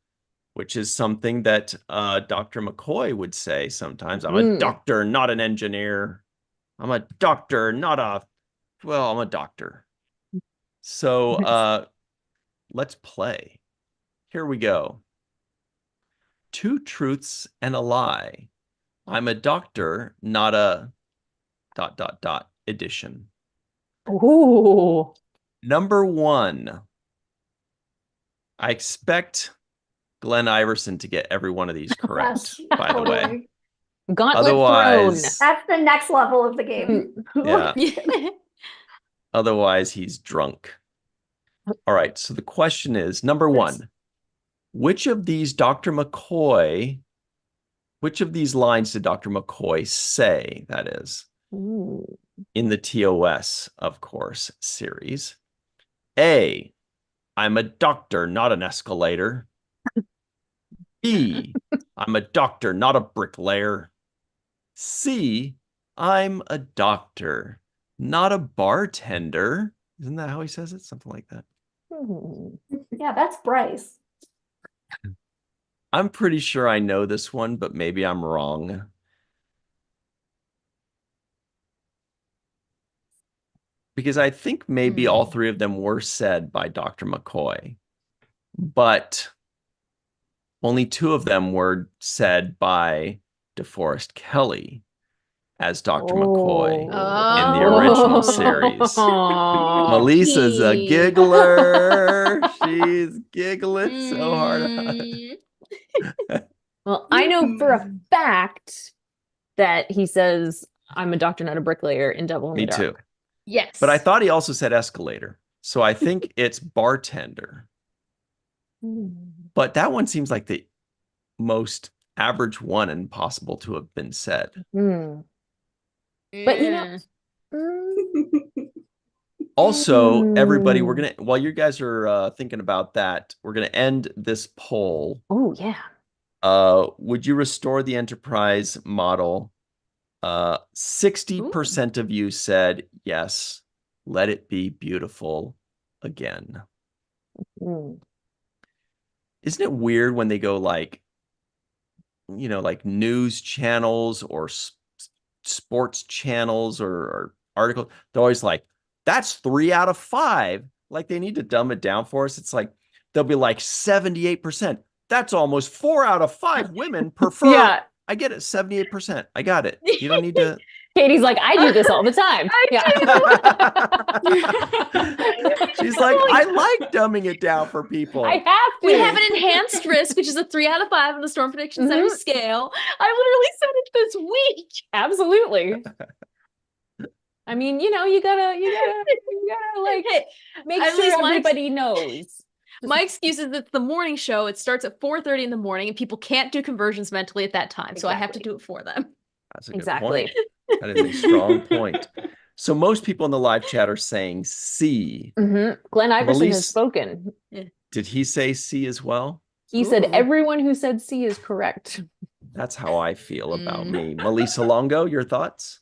which is something that Dr. McCoy would say sometimes. I'm a doctor, not an engineer. I'm a doctor, I'm a doctor. So let's play. Here we go. 2 truths and a lie. I'm a doctor, not a ... edition. Ooh. Number 1. I expect Glenn Iverson to get every one of these correct, by the way. Gauntlet Otherwise, thrown. That's the next level of the game. Yeah. Otherwise, he's drunk. All right. So the question is, number 1, which of these lines did Dr. McCoy say, that is, in the TOS, of course, series? A, I'm a doctor, not an escalator. B, I'm a doctor, not a bricklayer. C, I'm a doctor, not a bartender. Isn't that how he says it? Something like that. Yeah, that's Bryce. I'm pretty sure I know this one, but maybe I'm wrong. Because I think maybe all 3 of them were said by Dr. McCoy. But only 2 of them were said by DeForest Kelley as Dr. McCoy in the original series. Melissa's a giggler. She's giggling so hard. Well, I know for a fact that he says, I'm a doctor, not a bricklayer in Devil in the Dark. Me too. Yes. But I thought he also said escalator. So I think it's bartender. But that one seems like the most average one and possible to have been said. But you know, also, everybody, we're gonna, while you guys are thinking about that, we're gonna end this poll. Oh yeah. Would you restore the Enterprise model? 60% of you said yes. Let it be beautiful again. Isn't it weird when they go like, you know, like news channels or sports channels or articles? They're always like, that's 3 out of 5. Like they need to dumb it down for us. It's like, they'll be like 78%. That's almost 4 out of 5 women prefer. Yeah. I get it. 78%. I got it. You don't need to. Katie's like, I do this all the time. She's like, I like dumbing it down for people. I have to. We have an enhanced risk, which is a 3 out of 5 on the Storm Prediction Center scale. I literally said it this week. Absolutely. I mean, you know, you gotta like make At sure least everybody knows. My excuse is it's the morning show. It starts at 4:30 in the morning, and people can't do conversions mentally at that time. So I have to do it for them. That's a good point. That is a strong point. So most people in the live chat are saying C. Glenn Iverson has spoken. Did he say C as well? He said everyone who said C is correct. That's how I feel about me. Melissa Longo, your thoughts?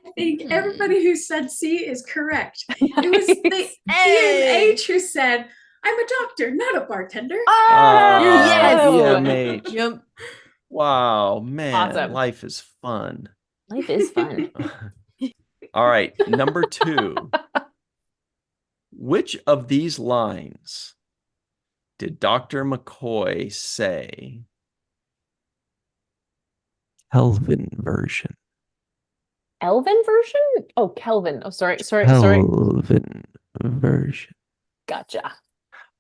I think everybody who said C is correct. It was the EMH who said, I'm a doctor, not a bartender. Yes. EMH. Yep. Wow, man. Awesome. Life is fun. Life is fun. All right, number 2. Which of these lines did Dr. McCoy say? Kelvin version. Elvin version? Oh, Kelvin. Oh, sorry. Kelvin version. Gotcha.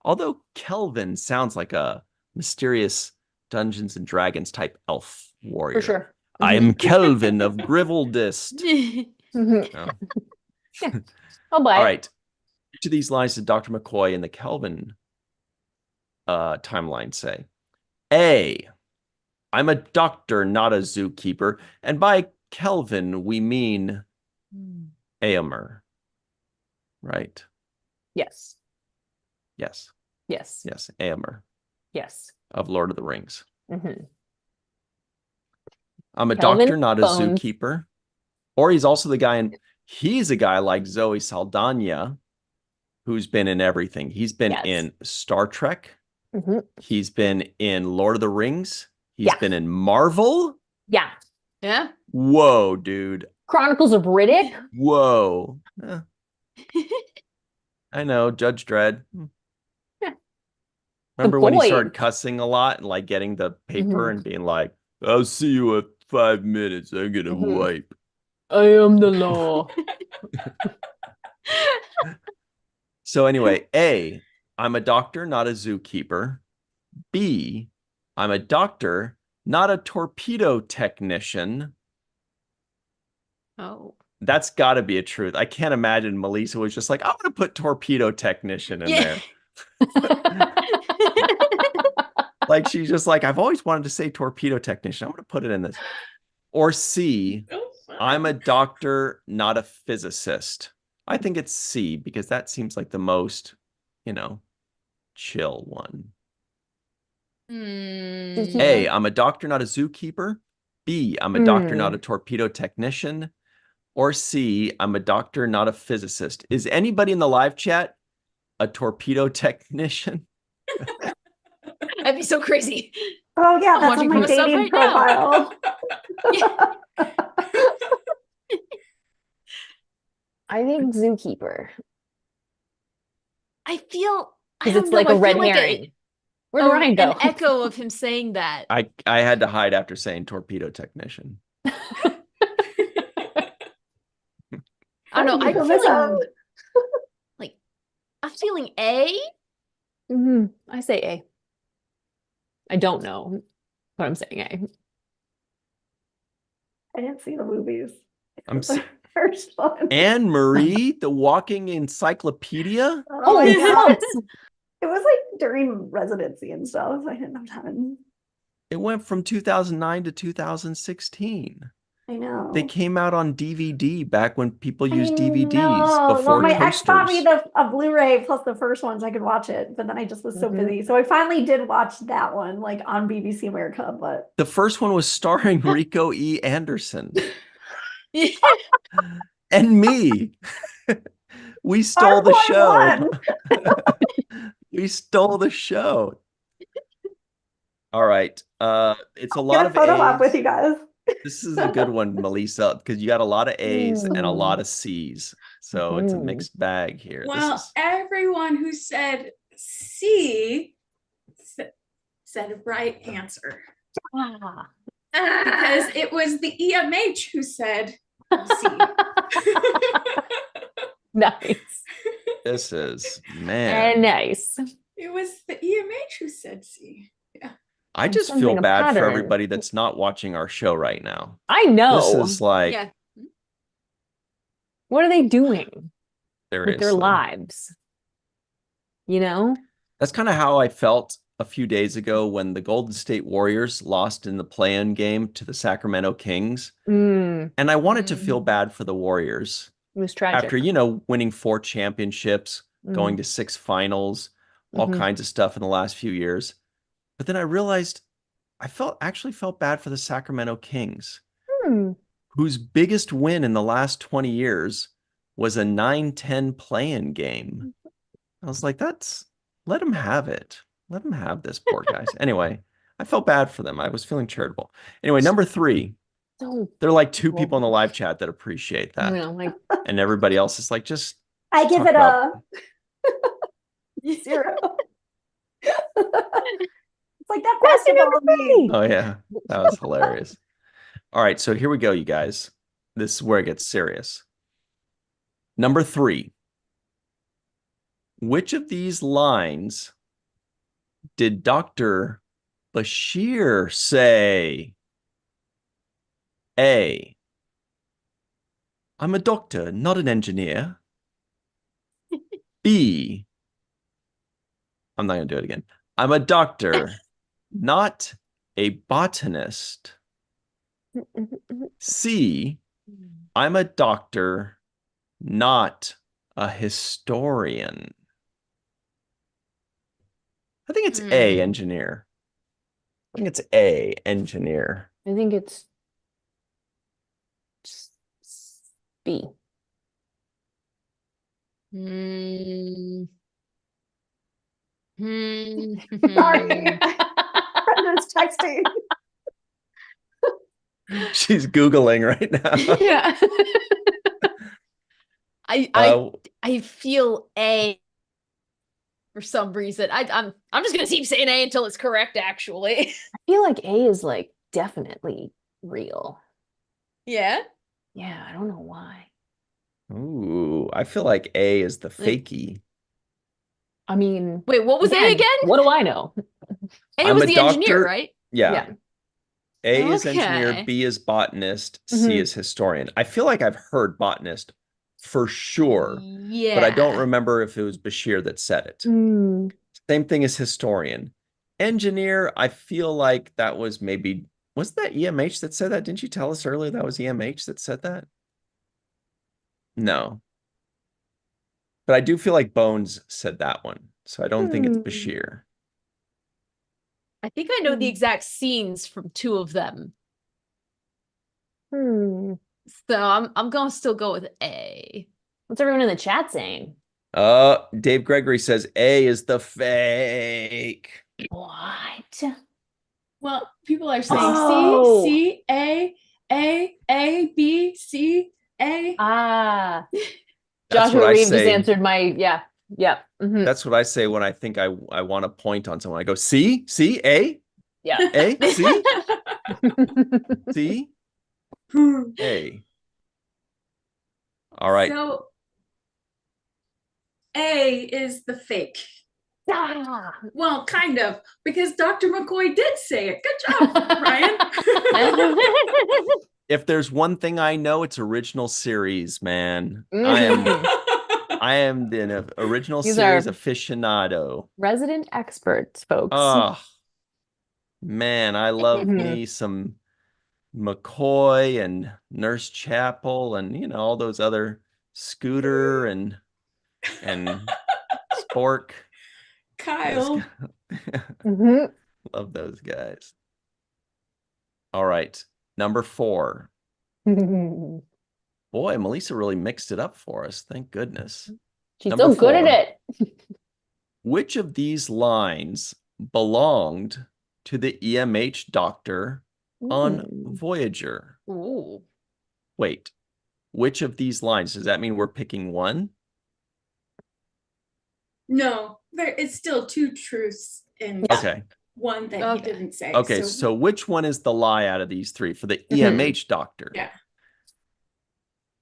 Although Kelvin sounds like a mysterious Dungeons and Dragons type elf warrior. For sure. I am Kelvin of Griveldist. I'll buy All it. right. Which of these lines did Dr. McCoy in the Kelvin timeline say? A, I'm a doctor, not a zookeeper. And by Kelvin, we mean Aomer. Right? Yes. Yes. Yes. Yes. Aomer Yes. of Lord of the Rings. Mm-hmm. I'm a Kelvin doctor, not a Bones. zookeeper. Or he's also the guy in, he's a guy like Zoe Saldana, who's been in everything. He's been in Star Trek. He's been in Lord of the Rings. He's been in Marvel. Yeah. Yeah. Whoa, dude. Chronicles of Riddick. Whoa. I know, Judge Dredd. Yeah. Remember when he started cussing a lot and like getting the paper and being like, I'll see you at 5 minutes. I'm gonna wipe. I am the law. So anyway, A, I'm a doctor, not a zookeeper. B, I'm a doctor, not a torpedo technician. Oh. That's got to be a truth. I can't imagine Melissa was just like, I'm going to put torpedo technician in there. Like, she's just like, I've always wanted to say torpedo technician. I'm going to put it in this. Or C, I'm a doctor, not a physicist. I think it's C because that seems like the most, you know, chill one. A, I'm a doctor, not a zookeeper. B, I'm a doctor, not a torpedo technician. Or C, I'm a doctor, not a physicist. Is anybody in the live chat a torpedo technician? That'd be so crazy. Oh yeah, I'm that's watching on my from a sub dating right now. profile. I think zookeeper. I feel Because it's like a red herring. Where'd Ryan go? An echo of him saying that. I had to hide after saying torpedo technician. I don't know. You feel I'm feeling A. I say A. I don't know, but I'm saying A. I didn't see the movies. I'm The first one. Anne Marie, the walking encyclopedia. Oh my God. yes. It was like during residency and stuff. I didn't have time. It went from 2009 to 2016. I know. They came out on DVD back when people used I DVDs know. before Well, my ex bought toasters. me a Blu-ray plus the first one so I could watch it, but then I just was so busy. So I finally did watch that one, like on BBC America. But The first one was starring Rico E. Anderson and me. We stole the show. We stole the show. All right. It's a lot of photo op A's. with you guys. This is a good one, Melissa, because you got a lot of A's and a lot of C's. So it's a mixed bag here. Well, everyone who said C said a right answer. Because it was the EMH who said C. Nice. This is, man. And nice. It was the EMH who said C. Yeah. I just Something, feel a bad for pattern. everybody that's not watching our show right now. I know. This is like, Yeah. What are they doing with their seriously. lives? You know? That's kind of how I felt a few days ago when the Golden State Warriors lost in the play-in game to the Sacramento Kings. It And I wanted to feel bad for the Warriors was tragic. after, winning 4 championships, going to 6 finals, all kinds of stuff in the last few years. But then I realized I actually felt bad for the Sacramento Kings, whose biggest win in the last 20 years was a 9-10 play-in game. I was like, let them have it. Let them have this, poor guys. Anyway, I felt bad for them. I was feeling charitable. Anyway, number 3. There are like 2 people in the live chat that appreciate that. And everybody else is like, just I give talk it about- a 0. It's like that basketball me. Oh, yeah. That was hilarious. All right. So here we go, you guys. This is where it gets serious. Number 3. Which of these lines did Dr. Bashir say? A. I'm a doctor, not an engineer. B. I'm not going to do it again. I'm a doctor, not a botanist. C. I'm a doctor, not a historian. I think it's A, engineer. I think it's A, engineer. I think it's B. Sorry. Brenda's texting. She's Googling right now. Yeah. I feel A for some reason. I'm just gonna keep saying A until it's correct, actually. I feel like A is like definitely real. Yeah. Yeah, I don't know why. Ooh, I feel like A is the fakey. I mean, wait, what was A again? What do I know? A was the engineer, right? Yeah. A is Okay. engineer, B is botanist, C is historian. I feel like I've heard botanist for sure, Yeah. but I don't remember if it was Bashir that said it. Same thing as historian. Engineer, I feel like that was maybe, was that EMH that said that? Didn't you tell us earlier that was EMH that said that? No. But I do feel like Bones said that one. So I don't think it's Bashir. I think I know the exact scenes from 2 of them. So I'm gonna still go with A. What's everyone in the chat saying? Dave Gregory says A is the fake. What? Well, people are saying Oh. C, A, B, C, A. Ah. That's Joshua what I Reeves just say. answered my, Yep. Mhm. That's what I say when I think I want to point on someone. I go, see, A, Yeah. A, see, see, A. All right. So A is the fake. Ah. Well, kind of, because Dr. McCoy did say it. Good job, Ryan. If there's one thing I know, it's original series, man. Mhm. I am the original These series are- aficionado. Resident experts, folks. Oh, man, I love Mhm. me some McCoy and Nurse Chapel and, you know, all those other Scooter and Spork. Kyle. Mhm. Love those guys. All right. Number 4. Boy, Melissa really mixed it up for us. Thank goodness. She's Number so good at 4. it. Which of these lines belonged to the EMH doctor on Voyager? Ooh. Wait, which of these lines? Does that mean we're picking one? No, it's still 2 truths and Okay. one that he didn't say. Okay, so which one is the lie out of these 3 for the EMH doctor? Yeah.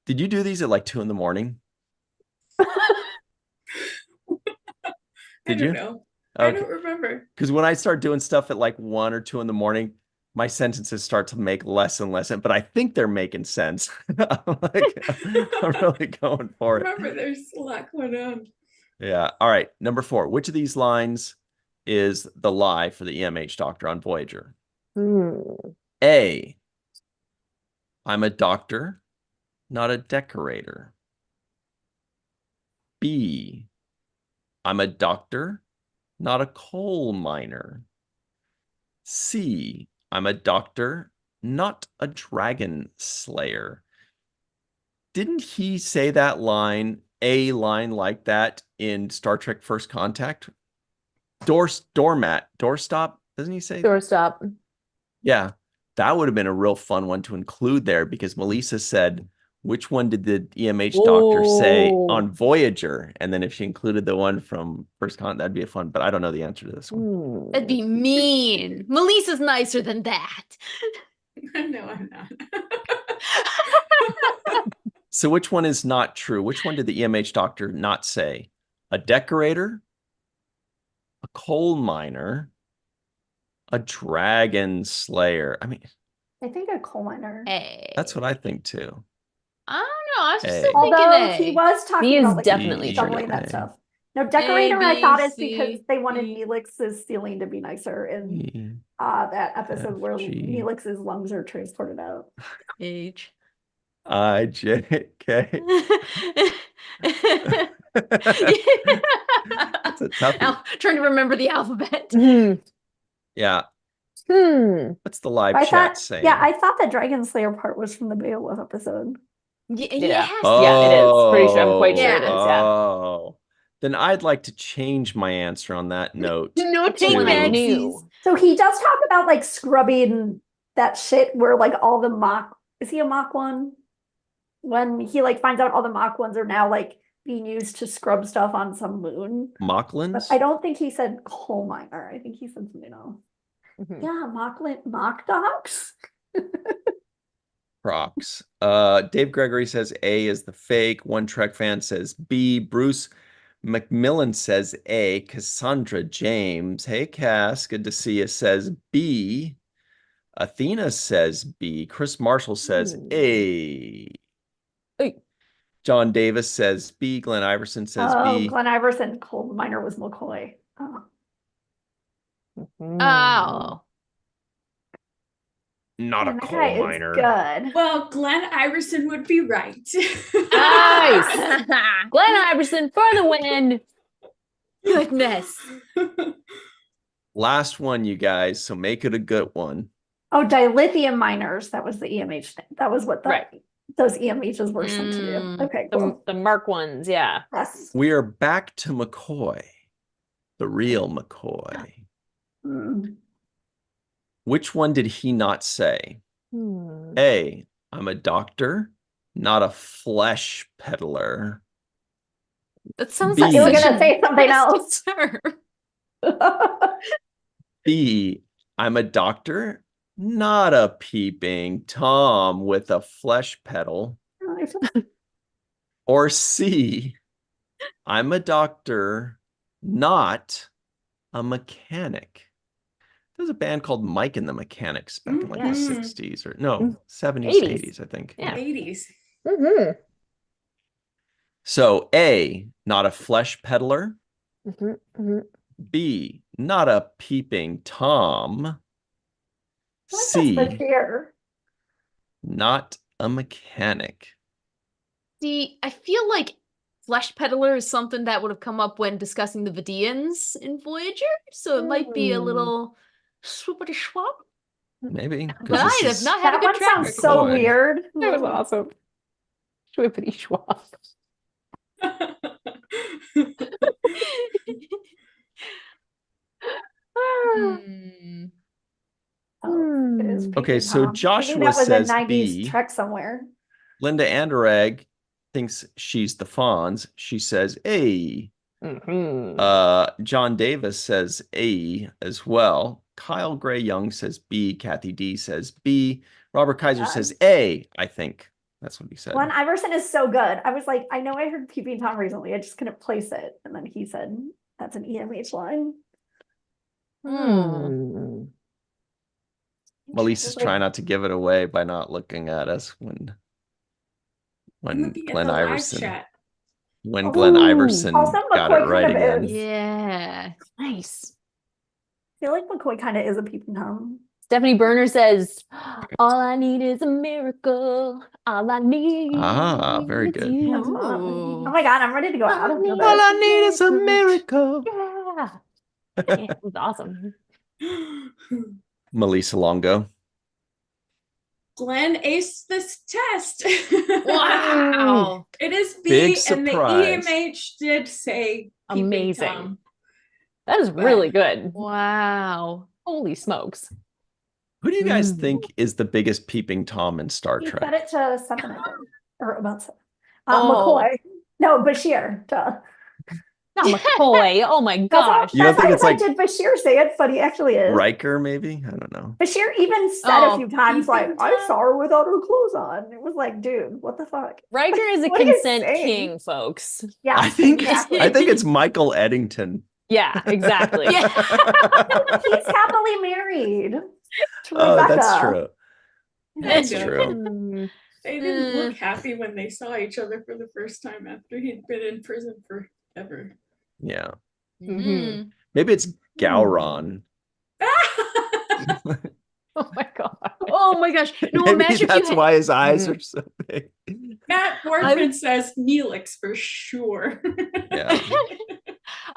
Did you do these at like 2 in the morning? Did you? I don't know. Okay. I don't remember. Because when I start doing stuff at like 1 or 2 in the morning, my sentences start to make less and less, but I think they're making sense. I'm really going for it. Remember, there's a lot going on. Yeah. All right. Number 4. Which of these lines is the lie for the EMH doctor on Voyager? A, I'm a doctor, not a decorator. B, I'm a doctor, not a coal miner. C, I'm a doctor, not a dragon slayer. Didn't he say that line, a line like that in Star Trek First Contact? Doormat, doorstop, doesn't he say? Doorstop. Yeah, that would have been a real fun one to include there because Melissa said, which one did the EMH doctor say on Voyager? And then if she included the one from First Con, that'd be a fun, but I don't know the answer to this one. That'd be mean. Melissa's nicer than that. No, I'm not. So which one is not true? Which one did the EMH doctor not say? A decorator, a coal miner, a dragon slayer. I mean, I think a coal miner. A. that's what I think too. I don't know. I was just A. thinking Although A. he was talking B is about like definitely shoveling true. that stuff. No, decorator I B, thought is C, because they wanted D. Neelix's ceiling to be nicer in E, that episode where G. Neelix's lungs are transported out. H. I, J, K. That's a toughie. Trying to remember the alphabet. Yeah. Hmm. What's the live I chat thought, saying? yeah, I thought the Dragon Slayer part was from the Beowulf episode. Yeah. Yeah. Oh, Yeah, it is. Pretty sure. I'm quite sure it is. Yeah. Oh. Then I'd like to change my answer on that note. No, That's the one I to- knew. So he does talk about like scrubbing that shit where like all the mock, is he a mock one? When he like finds out all the mock ones are now like being used to scrub stuff on some moon. But Mocklins? I don't think he said coal miner. I think he said something else. Yeah, mock dogs. Prox. Dave Gregory says A is the fake. One Trek fan says B. Bruce McMillan says A. Cassandra James. Hey, Cass. Good to see you. Says B. Athena says B. Chris Marshall says A. Hey. John Davis says B. Glenn Iverson says Oh, B. Glenn Iverson, coal miner was McCoy. Oh. Oh. Not Man, a that coal guy is miner. good. Well, Glenn Iverson would be right. Nice. Glenn Iverson for the win. Goodness. Last one, you guys. So make it a good one. Oh, dilithium miners. That was the EMH thing. That was what Right. those EMHs were sent to do. Okay, cool. The Mark ones, yeah. Yes. We are back to McCoy, the real McCoy. Mm. Which one did he not say? A, I'm a doctor, not a flesh peddler. That sounds B. like You were such gonna a say something nasty else. term. B, I'm a doctor, not a peeping Tom with a flesh pedal. Or C, I'm a doctor, not a mechanic. There's a band called Mike and the Mechanics back in like the 60s or no, 70s, 80s, I think. Yeah. 80s. Mm-hmm. So A, not a flesh peddler. Mm-hmm. Mm-hmm. B, not a peeping Tom. C, Here. not a mechanic. See, I feel like flesh peddler is something that would have come up when discussing the Vidians in Voyager, so it might be a little swoopity swap. Maybe. But I have not had a That good one track sounds record. so Boy. weird. That was awesome. Schwippity schwap. Hmm. Oh, it is Hmm. Okay, Peeping so Tom. Joshua Maybe that was says a 90s B. Trek somewhere. Linda Anderegg thinks she's the Fonz. She says A. Mm-hmm. John Davis says A as well. Kyle Gray Young says B. Kathy D says B. Robert Kaiser says A, I think. That's what he said. Glenn Iverson is so good. I was like, I know I heard Peeping Tom recently. I just couldn't place it. And then he said, that's an EMH line. Hmm. Melissa's trying not to give it away by not looking at us when I'm looking at Glenn the live Iverson chat. when Glenn Iverson Also, got it McCoy right kind of again. is. Yeah. Nice. I feel like McCoy kind of is a Peeping Tom. Stephanie Berner says, all I need is a miracle. All I need Very is good. you. That's fun. Oh my God, I'm ready to go out of All this. All I need is a miracle. Yeah. It was awesome. Melissa Longo. Glenn aced this test. Wow. It is B, Big and the surprise. EMH did say Peeping Amazing. Tom. That is really good. Wow. Holy smokes. Who do you guys think is the biggest peeping Tom in Star He Trek? said it to Stefan, I think. Or about Oh. McCoy. No, Bashir. Duh. Not McCoy. Oh my That's how, gosh. You don't that's think how it's like did Bashir say it, but he actually is. Riker, maybe? I don't know. Bashir even said a Oh, few times, like, Peeping I Tom. saw her without her clothes on. It was like, dude, what the fuck? Riker is a What are you consent saying? king, folks. Yeah, I think exactly. it's Michael Eddington. Yeah, exactly. Yeah. He's happily married to Oh, Rebecca. that's true. That's Kinda. true. Mm. They didn't look happy when they saw each other for the first time after he'd been in prison forever. Yeah. Mhm. Maybe it's Gowron. Oh my god. Oh my gosh. No, Maybe imagine if that's you why his eyes are so big. Matt Boardman says Neelix for sure. Yeah.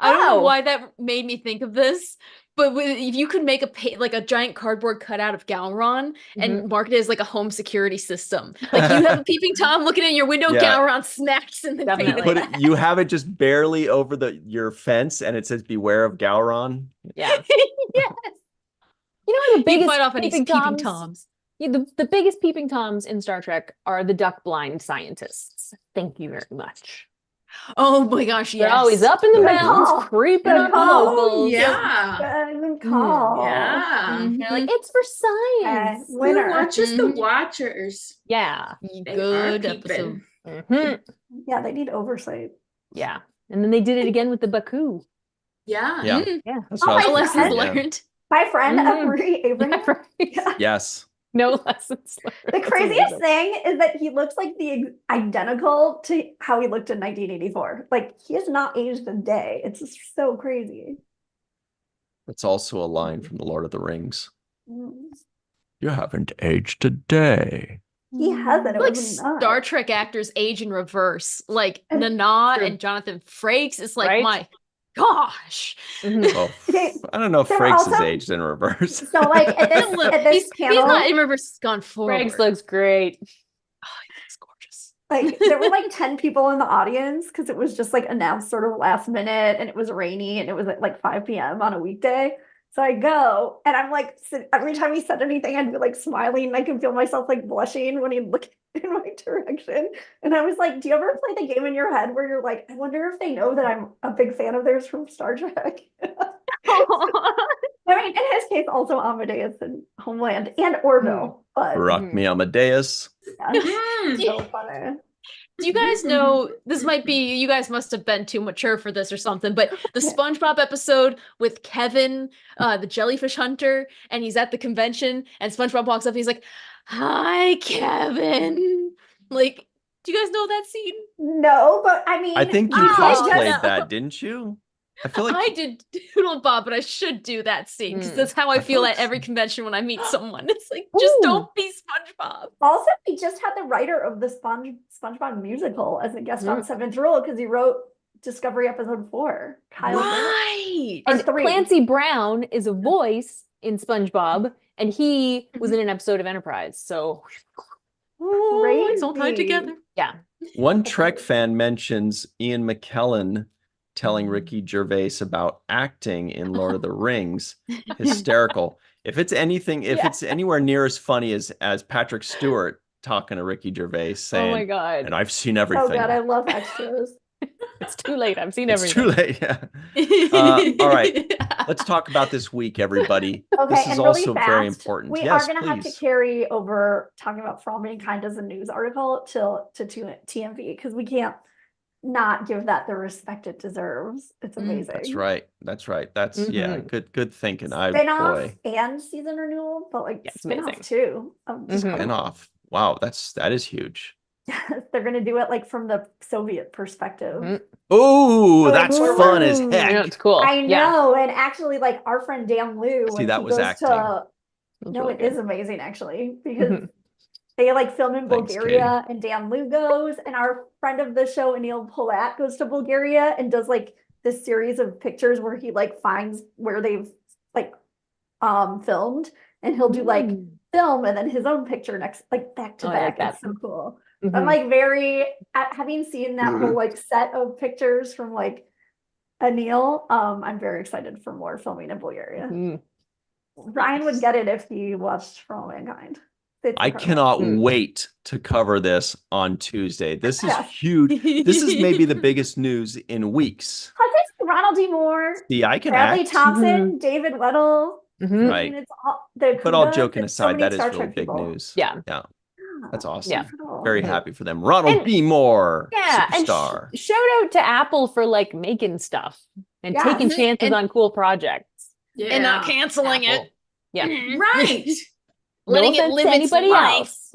I don't know Oh. why that made me think of this, but if you could make like a giant cardboard cutout of Gowron and market it as like a home security system, like you have a peeping Tom looking in your window, Yeah. Gowron smacks in the Definitely. face. You have it just barely over your fence and it says beware of Gowron. Yeah. Yes. You know, the You biggest fight off any peeping peeping toms. Toms. Yeah, the biggest peeping toms in Star Trek are the duck blind scientists. Thank you very much. Oh my gosh, yes. They're always up in the Good mountains, call. creeping Good on the call. locals. Yeah. Good call. Yeah. They're like, it's for science. Who Winner. watches the Mhm. Watchers? Yeah. They Good are peeping. episode. Yeah, they need oversight. Yeah. And then they did it again with the Baku. Yeah. Yeah. Yeah. That's Oh, what I was my Lessons thinking, yeah. learned. My friend, Mhm. Marie Abraham. Right. Yes. No lessons learned. The That's craziest amazing. thing is that he looks like identical to how he looked in 1984. Like, he has not aged a day. It's just so crazy. That's also a line from The Lord of the Rings. Mm. You haven't aged a day. He hasn't. It Like was nuts. Star Trek actors age in reverse. Like And- Nana True. and Jonathan Frakes. It's like, Right? my gosh. Mhm. Oh, Okay, I don't know if there were Frakes is also- aged in reverse. So, like, at this he's panel, not in reverse, he's gone forward. Greg's looks great. It's gorgeous. like, there were like 10 people in the audience because it was just like announced sort of last minute and it was rainy and it was at like 5 p.m. on a weekday. So I go and I'm like, every time he said anything, I'd be like smiling and I can feel myself like blushing when he'd look in my direction. And I was like, do you ever play the game in your head where you're like, I wonder if they know that I'm a big fan of theirs from Star Trek? I mean, in his case, also Amadeus and Homeland and Orville. But Rock me Amadeus. yeah, so funny. Do you guys know, this might be, you guys must have been too mature for this or something, but the SpongeBob episode with Kevin, the jellyfish hunter, and he's at the convention, and SpongeBob walks up and he's like, hi, Kevin. Like, do you guys know that scene? No, but I mean, I think you cosplayed that, didn't you? I feel like I did Doodle Bob, but I should do that scene because that's how I feel at every convention when I meet someone. It's like, just don't be SpongeBob. Also, we just had the writer of the SpongeBob musical as a guest on Seventh Rule because he wrote Discovery Episode 4. Kyle Right. And Clancy Brown is a voice in SpongeBob, and he was in an episode of Enterprise. So it's all tied together. Yeah. one Trek fan mentions Ian McKellen telling Ricky Gervais about acting in Lord of the Rings. Hysterical. If it's anything, if it's anywhere near as funny as Patrick Stewart talking to Ricky Gervais saying, oh my God. and I've seen everything. Oh God, I love extras. It's too late. I've seen It's everything. too late. Yeah. All right. Let's talk about this week, everybody. Okay, This is and really also fast, very important. We Yes, are going to have to please. carry over talking about For All Mankind as a news article to TMV because we can't not give that the respect it deserves. It's amazing. That's right. That's right. That's yeah. Good thinking. Spin-off Boy. and season renewal, but like it's spin-off amazing. too. Spin-off. Wow, that is huge. They're gonna do it like from the Soviet perspective. Oh, that's Ooh. fun as Yeah, heck. it's cool. I know, and actually, like our friend Dan Liu. See, when that he was goes acting. To, That's no, really it good. is amazing actually because they like film in Thanks, Bulgaria, and Dan Liu goes, and our friend of the show, Anil Polat, goes to Bulgaria and does like this series of pictures where he like finds where they've like filmed, and he'll do like film and then his own picture next, like back to Oh, I back. like that. It's so cool. I'm like having seen that whole like set of pictures from like Anil. I'm very excited for more filming in Bulgaria. Ryan would get it if he watched For All Mankind. It's I incredible. cannot wait to cover this on Tuesday. This is Yeah. huge. This is maybe the biggest news in weeks. Plus, it's Ronald D. Moore, See, I can Bradley act. Thompson, David Weddle. I Right. mean, it's all the But all Kuda, joking there's so aside, many that is Star really Trek big people. news. Yeah. Yeah. That's awesome. Yeah. Very happy for them. Ronald And- B. Moore. Yeah, Superstar. and shout out to Apple for like making stuff and Yeah. taking chances And- on cool projects. Yeah. And not canceling Apple. it. Yeah. Right. Letting no it offense live to its anybody life. else.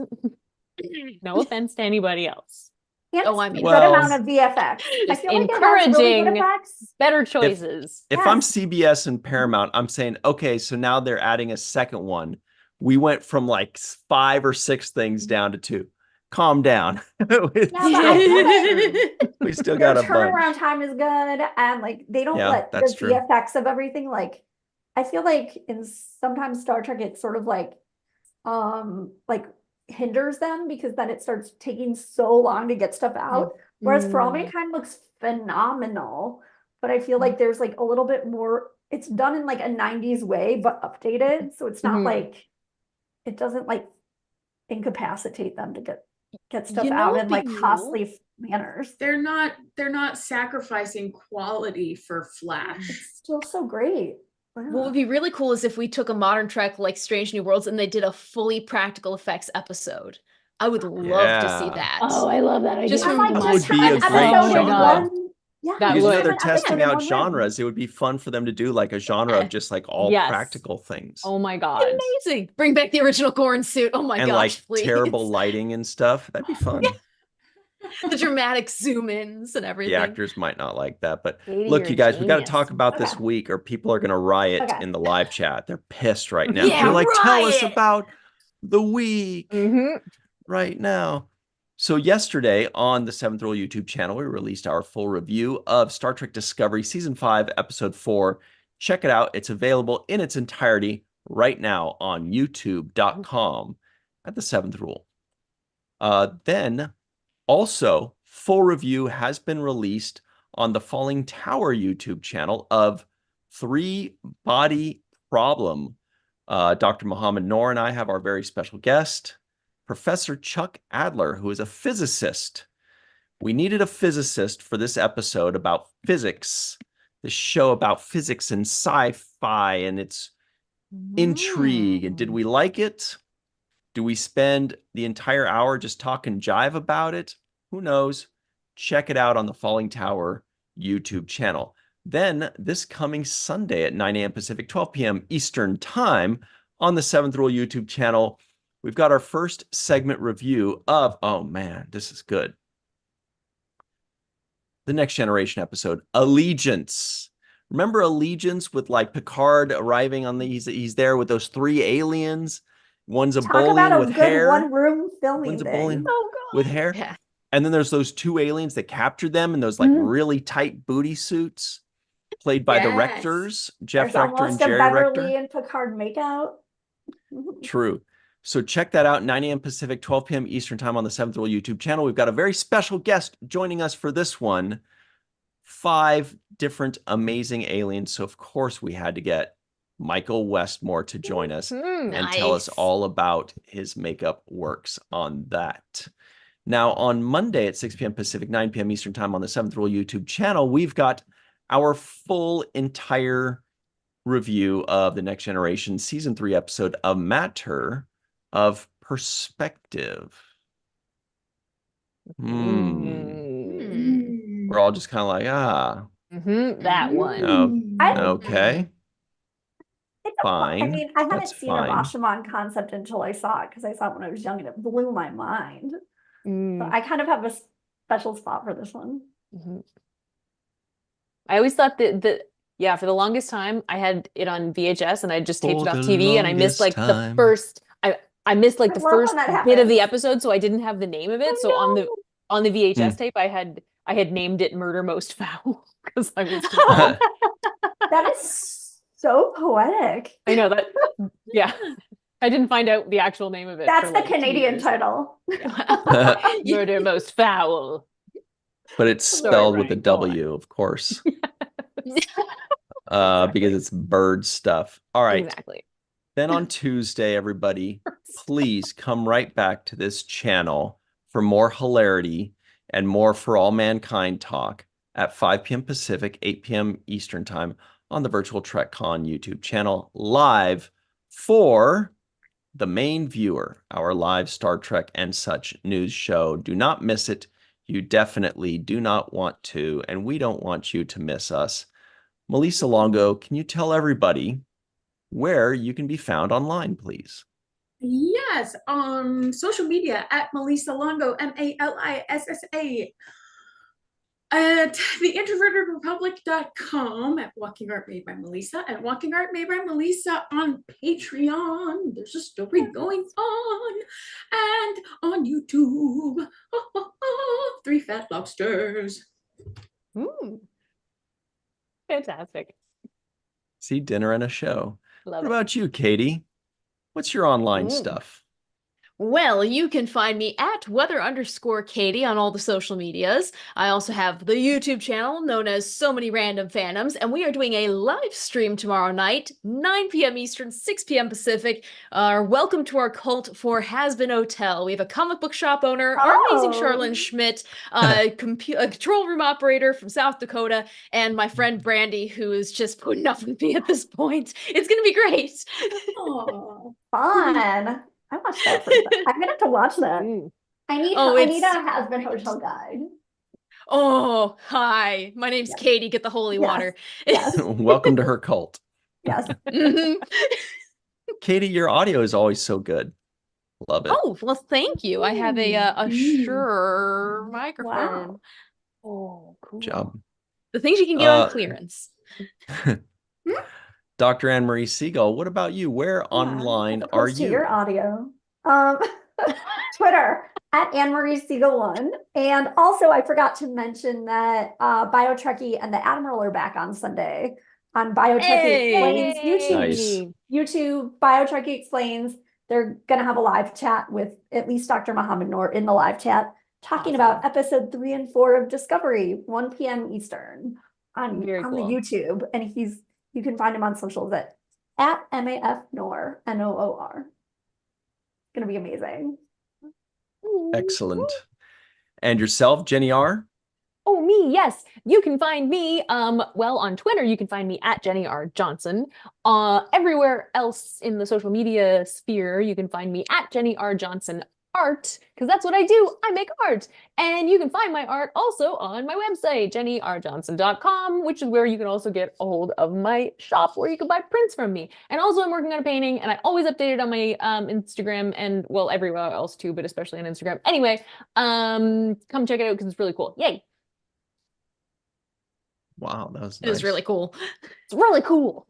No offense to anybody else. And Oh, I mean, a good well, amount of VFX. I just feel like it has really good encouraging effects. Better choices. If I'm CBS and Paramount, I'm saying, okay, so now they're adding a second one. We went from like 5 or 6 things down to 2. Calm down. we still Their got a bunch. turnaround time is good, and like they don't Yeah, let the that's true. VFX of everything. Like I feel like in sometimes Star Trek, it's sort of like hinders them because then it starts taking so long to get stuff out. Whereas For All Mankind looks phenomenal, but I feel like there's like a little bit more. It's done in like a 90s way, but updated, so it's not like it doesn't like incapacitate them to get stuff You know out what'd in be like cool? costly manners. They're not sacrificing quality for flash. It's still so great. What would be really cool is if we took a modern Trek like Strange New Worlds and they did a fully practical effects episode. I would love to see Yeah. that. Oh, I love that idea. Just from- Like, That just would be have a an great episode in genre. one- Yeah, That You would. know, have they're an testing episode in out one run. genres. It would be fun for them to do like a genre of just like all Yes. practical things. Oh my God. Amazing. Bring back the original Gorn suit. Oh my and gosh, like please. terrible lighting and stuff. That'd be fun. The dramatic zoom ins and everything. The actors might not like that, but Katie, look, you're you a guys, we got to genius. talk about this Okay. week, or people are going to riot Okay. in the live chat. They're pissed right now. Yeah, They're like, tell us riot. about the week Mhm. right now. So yesterday on the 7th Rule YouTube channel, we released our full review of Star Trek Discovery Season 5, Episode 4. Check it out. It's available in its entirety right now on youtube.com at the 7th Rule. Then also, full review has been released on the Falling Tower YouTube channel of 3 body problem. Dr. Muhammad Noor and I have our very special guest, Professor Chuck Adler, who is a physicist. We needed a physicist for this episode about physics, this show about physics and sci-fi and its intrigue. And did we like it? Do we spend the entire hour just talking jive about it? Who knows? Check it out on the Falling Tower YouTube channel. Then this coming Sunday at 9 a.m. Pacific, 12 p.m. Eastern Time on the Seventh Rule YouTube channel, we've got our first segment review of, oh man, this is good, the Next Generation episode, Allegiance. Remember Allegiance with like Picard arriving on the, he's there with those 3 aliens. One's a Bolian with hair. One room filming One's a thing. Bolian Oh god. with hair. Yeah. And then there's those 2 aliens that captured them in those like really tight booty suits, played by the Yes. Rectors, Jeff There's Rector and almost a Jerry Beverly Rector. and Picard makeout. True. So check that out, 9 a.m. Pacific, 12 p.m. Eastern Time on the Seventh Rule YouTube channel. We've got a very special guest joining us for this one. 5 different amazing aliens. So of course we had to get Michael Westmore to join us and tell us all about his makeup works on that. Now on Monday at 6 p.m. Pacific, 9 p.m. Eastern Time on the Seventh Rule YouTube channel, we've got our full entire review of the Next Generation Season 3 episode, A Matter of Perspective. We're all just kind of like, that one. Okay. Fine. I mean, I hadn't That's seen fine. a Rashomon concept until I saw it because I saw it when I was young and it blew my mind. So I kind of have a special spot for this one. I always thought that for the longest time I had it on VHS and I just taped it off TV and I missed like the first I missed like the first bit of the episode, so I didn't have the name of it. So on the VHS tape I had named it Murder Most Foul because I was That is so poetic. I know that. Yeah. I didn't find out the actual name of it. That's for, the like, 2 Canadian years. title. Murder Most Foul. But it's spelled with a W, of course. Because it's bird stuff. All right. Exactly. Then on Tuesday, everybody, please come right back to this channel for more hilarity and more For All Mankind talk at 5 p.m. Pacific, 8 p.m. Eastern Time on the Virtual TrekCon YouTube channel, live for the main viewer, our live Star Trek and such news show. Do not miss it. You definitely do not want to, and we don't want you to miss us. Melissa Longo, can you tell everybody where you can be found online, please? Yes, on social media at Melissa Longo, Malissa, at theintrovertedrepublic.com, at Walking Art Made by Melissa, and Walking Art Made by Melissa on Patreon. There's a story going on, and on YouTube, 3 Fat Lobsters. Fantastic. See, dinner and a show. Love What it. about you, Katie? What's your online stuff? Well, you can find me at weather_Katie on all the social medias. I also have the YouTube channel known as So Many Random Phantoms, and we are doing a live stream tomorrow night, 9 p.m. Eastern, 6 p.m. Pacific. Welcome to our cult for Has-Been Hotel. We have a comic book shop owner, our amazing Charlene Schmidt, a control room operator from South Dakota, and my friend Brandy, who is just putting up with me at this point. It's going to be great. Oh, Fun. I watched that. I'm gonna have to watch that. I need a Has-Been Hotel guide. Oh, hi. My name's Katie. Get the holy water. Yes. Welcome to her cult. Yes. Katie, your audio is always so good. Love it. Oh, well, thank you. I have a Shure microphone. Wow. Oh, cool. Good job. The things you can get on clearance. Dr. Anne-Marie Siegel, what about you? Where online are you? Your audio. Twitter at Anne-Marie Siegel 1. And also I forgot to mention that BioTrekkie and the Admiral are back on Sunday on BioTrekkie Explains YouTube. Nice. YouTube BioTrekkie Explains. They're gonna have a live chat with at least Dr. Muhammad Noor in the live chat, talking about episode 3 and 4 of Discovery, 1 p.m. Eastern on the YouTube. And you can find him on socials at at MAF NOOR. It's gonna be amazing. Excellent. And yourself, Jenny R? Oh, me, yes. You can find me, well, on Twitter, you can find me at Jenny R. Johnson. Everywhere else in the social media sphere, you can find me at Jenny R. Johnson Art, because that's what I do. I make art. And you can find my art also on my website, jennyrjohnson.com, which is where you can also get a hold of my shop where you can buy prints from me. And also I'm working on a painting, and I always update it on my Instagram and, well, everywhere else too, but especially on Instagram. Anyway, come check it out because it's really cool. Yay. Wow, that was It was nice. really cool. It's really cool.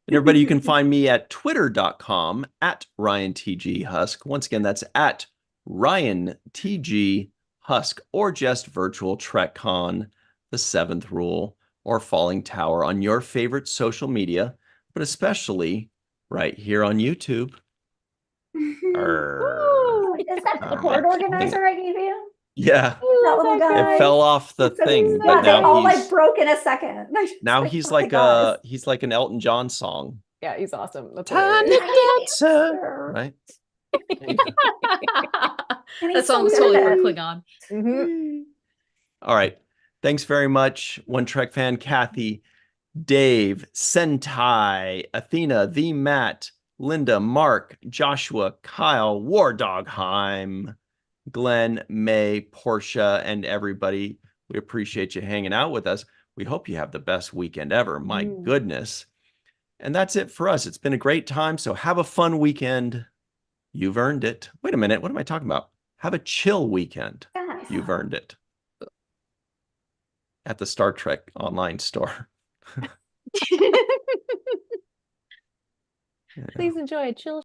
And everybody, you can find me at twitter.com at RyanTGHusk. Once again, that's at RyanTGHusk, or just virtual TrekCon, the 7th rule, or Falling Tower on your favorite social media, but especially right here on YouTube. Is that the cord organizer I gave you? Yeah. That little guy. It fell off the thing, Yeah, but they all now like broke in a second. now he's like an Elton John song. Yeah, he's awesome. That's Tiny dancer, right? That song's totally for Klingon. All right. Thanks very much, One Trek fan Kathy, Dave, Sentai, Athena, The Matt, Linda, Mark, Joshua, Kyle, War Dogheim, Glenn, May, Portia, and everybody. We appreciate you hanging out with us. We hope you have the best weekend ever. My goodness. And that's it for us. It's been a great time. So have a fun weekend. You've earned it. Wait a minute. What am I talking about? Have a chill weekend. Yes. You've earned it. At the Star Trek online store. Please enjoy a chill